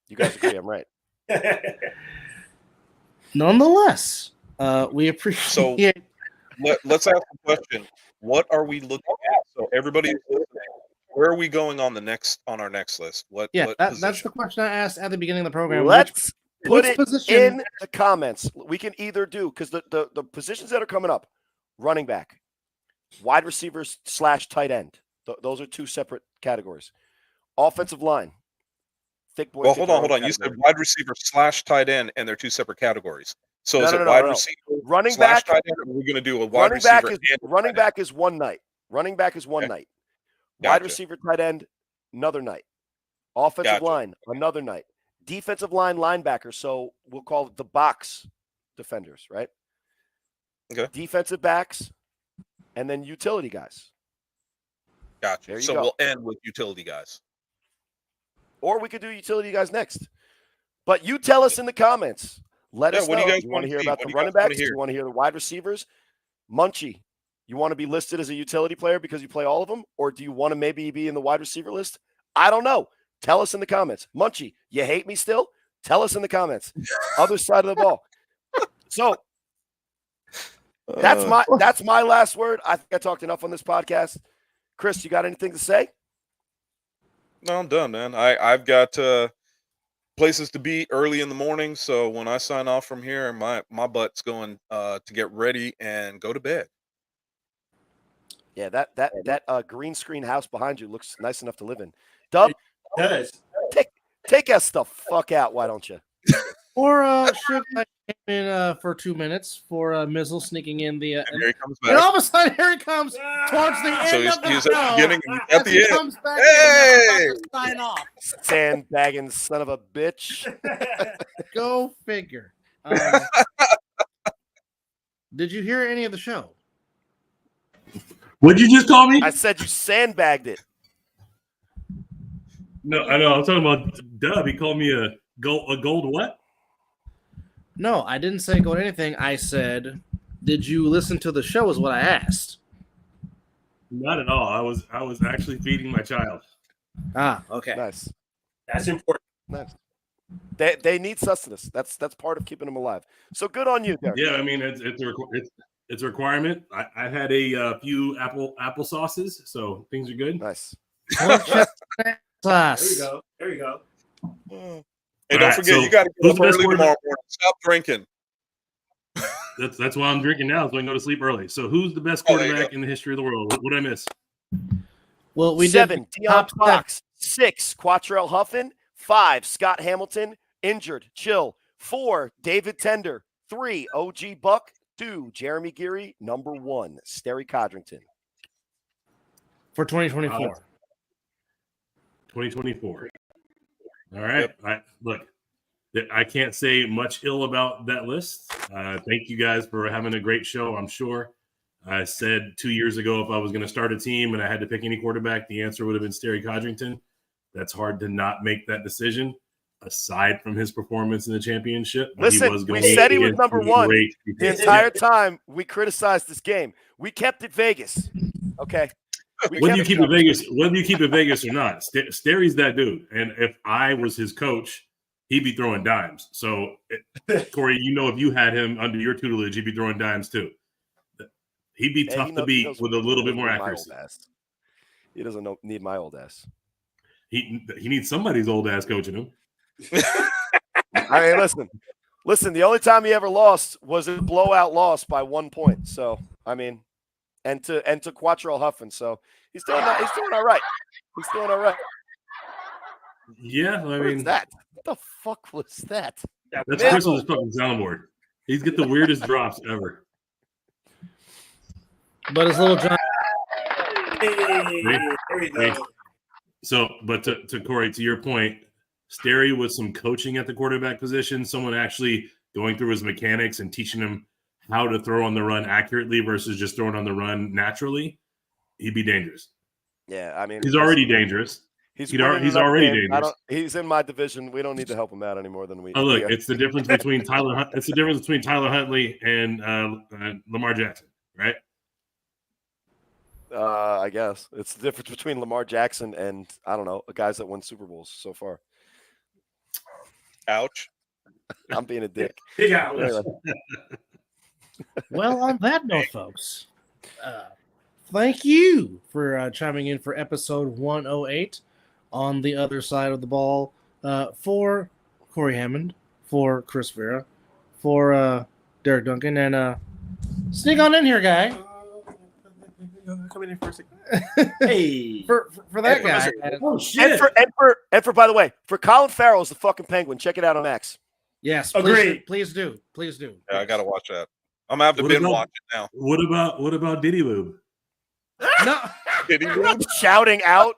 You guys agree I'm right. Nonetheless, we appreciate. So let's ask the question: what are we looking at? So everybody, where are we going on our next list? That's the question I asked at the beginning of the program. Let's put it in the comments. We can either do, because the positions that are coming up, running back, wide receivers / tight end. Those are two separate categories. Offensive line. Thick boy. Well, hold on. You said wide receiver / tight end, and they're two separate categories. So is it wide receiver running / back, tight end, or are we going to do a wide receiver? Running back is one night. Running back is one night. Wide receiver, tight end, another night. Offensive line, another night. Defensive line, linebacker. So we'll call it the box defenders, right? Okay. Defensive backs, and then utility guys. Gotcha. So we'll end with utility guys. Or we could do utility guys next. But you tell us in the comments. Let us know. What do you guys want to hear about the running backs? Do you want to hear the wide receivers? Munchie, you want to be listed as a utility player because you play all of them? Or do you want to maybe be in the wide receiver list? I don't know. Tell us in the comments. Munchie, you hate me still? Tell us in the comments. Other side of the ball. So that's my last word. I think I talked enough on this podcast. Chris, you got anything to say? No, I'm done, man. I've got places to be early in the morning, so when I sign off from here, my butt's going to get ready and go to bed. Yeah, that green screen house behind you looks nice enough to live in. Dub, take us the fuck out, why don't you? Or should I came in for 2 minutes for Mizzle sneaking in the and here he comes back. And all of a sudden, here he comes towards the end of the he's show. At the beginning and at the end. Comes back hey! and sign off. Sandbagging son of a bitch. Go figure. Did you hear any of the show? What'd you just call me? I said you sandbagged it. No, I know. I'm talking about Dub. He called me a gold what? No, I didn't say gold anything. I said, did you listen to the show is what I asked. Not at all. I was actually feeding my child. Ah, okay. Nice. That's important. Nice. They need sustenance. That's part of keeping them alive. So good on you, Derek. Yeah, I mean it's a requirement. I had a few apple sauces, so things are good. Nice. There you go. Hey, don't forget, you got to get up early tomorrow morning. Stop drinking. That's why I'm drinking now, so I can go to sleep early. So who's the best quarterback in the history of the world? What did I miss? Well, we 7, did Deion Fox. 6, Quattrell Huffin. 5, Scott Hamilton. Injured. Chill. 4, David Tender. 3, OG Buck. 2, Jeremy Geary. Number 1, Sterry Codrington. For 2024. 2024. All right. Look, I can't say much ill about that list. Thank you guys for having a great show, I'm sure. I said 2 years ago if I was going to start a team and I had to pick any quarterback, the answer would have been Sterry Codrington. That's hard to not make that decision, aside from his performance in the championship. Listen, we said he was number 1. The entire time we criticized this game. We kept it Vegas. Okay. Whether you keep it Vegas or not, Sterry's that dude. And if I was his coach, he'd be throwing dimes. So, Corey, if you had him under your tutelage, he'd be throwing dimes too. He'd be tough to beat with a little bit more accuracy. He doesn't need my old ass. He needs somebody's old ass coaching him. I mean, listen. The only time he ever lost was a blowout loss by 1 point. So, I mean. And to Quattrell Huffin, so he's doing all right. He's doing all right. Yeah, I mean, that? What the fuck was that? That's Chris's fucking soundboard. He's got the weirdest drops ever. But his little John. Hey. So, but to Corey, to your point, Sterry with some coaching at the quarterback position, someone actually going through his mechanics and teaching him how to throw on the run accurately versus just throwing on the run naturally, he'd be dangerous. Yeah, I mean, he's already dangerous. He's already dangerous. He's in my division. We don't need to help him out any more than we. Oh, look, it's the difference between Tyler Huntley and Lamar Jackson, right? I guess it's the difference between Lamar Jackson and I don't know, guys that won Super Bowls so far. Ouch! I'm being a dick. Yeah. Well, on that note, folks, thank you for chiming in for episode 108 on the other side of the ball. For Corey Hammond, for Chris Vera, for Derek Duncan, and Sneak on in here, guy. Come in here for a second. Hey, For that guy. Oh shit! And for by the way, for Colin Farrell's the fucking Penguin. Check it out on Max. Yes, agreed. Please do. Yeah, I gotta watch that. I'm gonna have to What binge about- watch it now. What about Diddy Lube? No. Did he move? Shouting out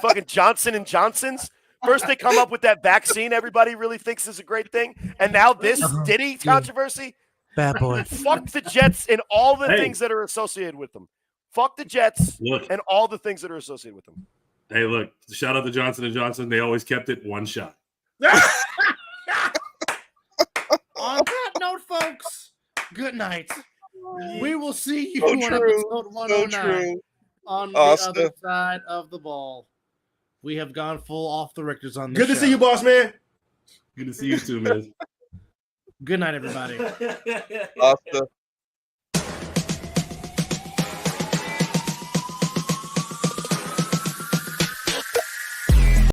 fucking Johnson and Johnson's. First they come up with that vaccine everybody really thinks is a great thing, and now this Diddy controversy. Bad boy. Fuck the Jets and all the Hey. things that are associated with them. Fuck the Jets Look, and all the things that are associated with them. hey, look! Shout out to Johnson & Johnson. They always kept it one shot. On that note, folks, good night. We will see you So on true. episode So 109 true. on the Asta. other side of the ball. We have gone full off the Richters on this Good to show. see you, boss man. Good to see you too, man. Good night, everybody. Asta.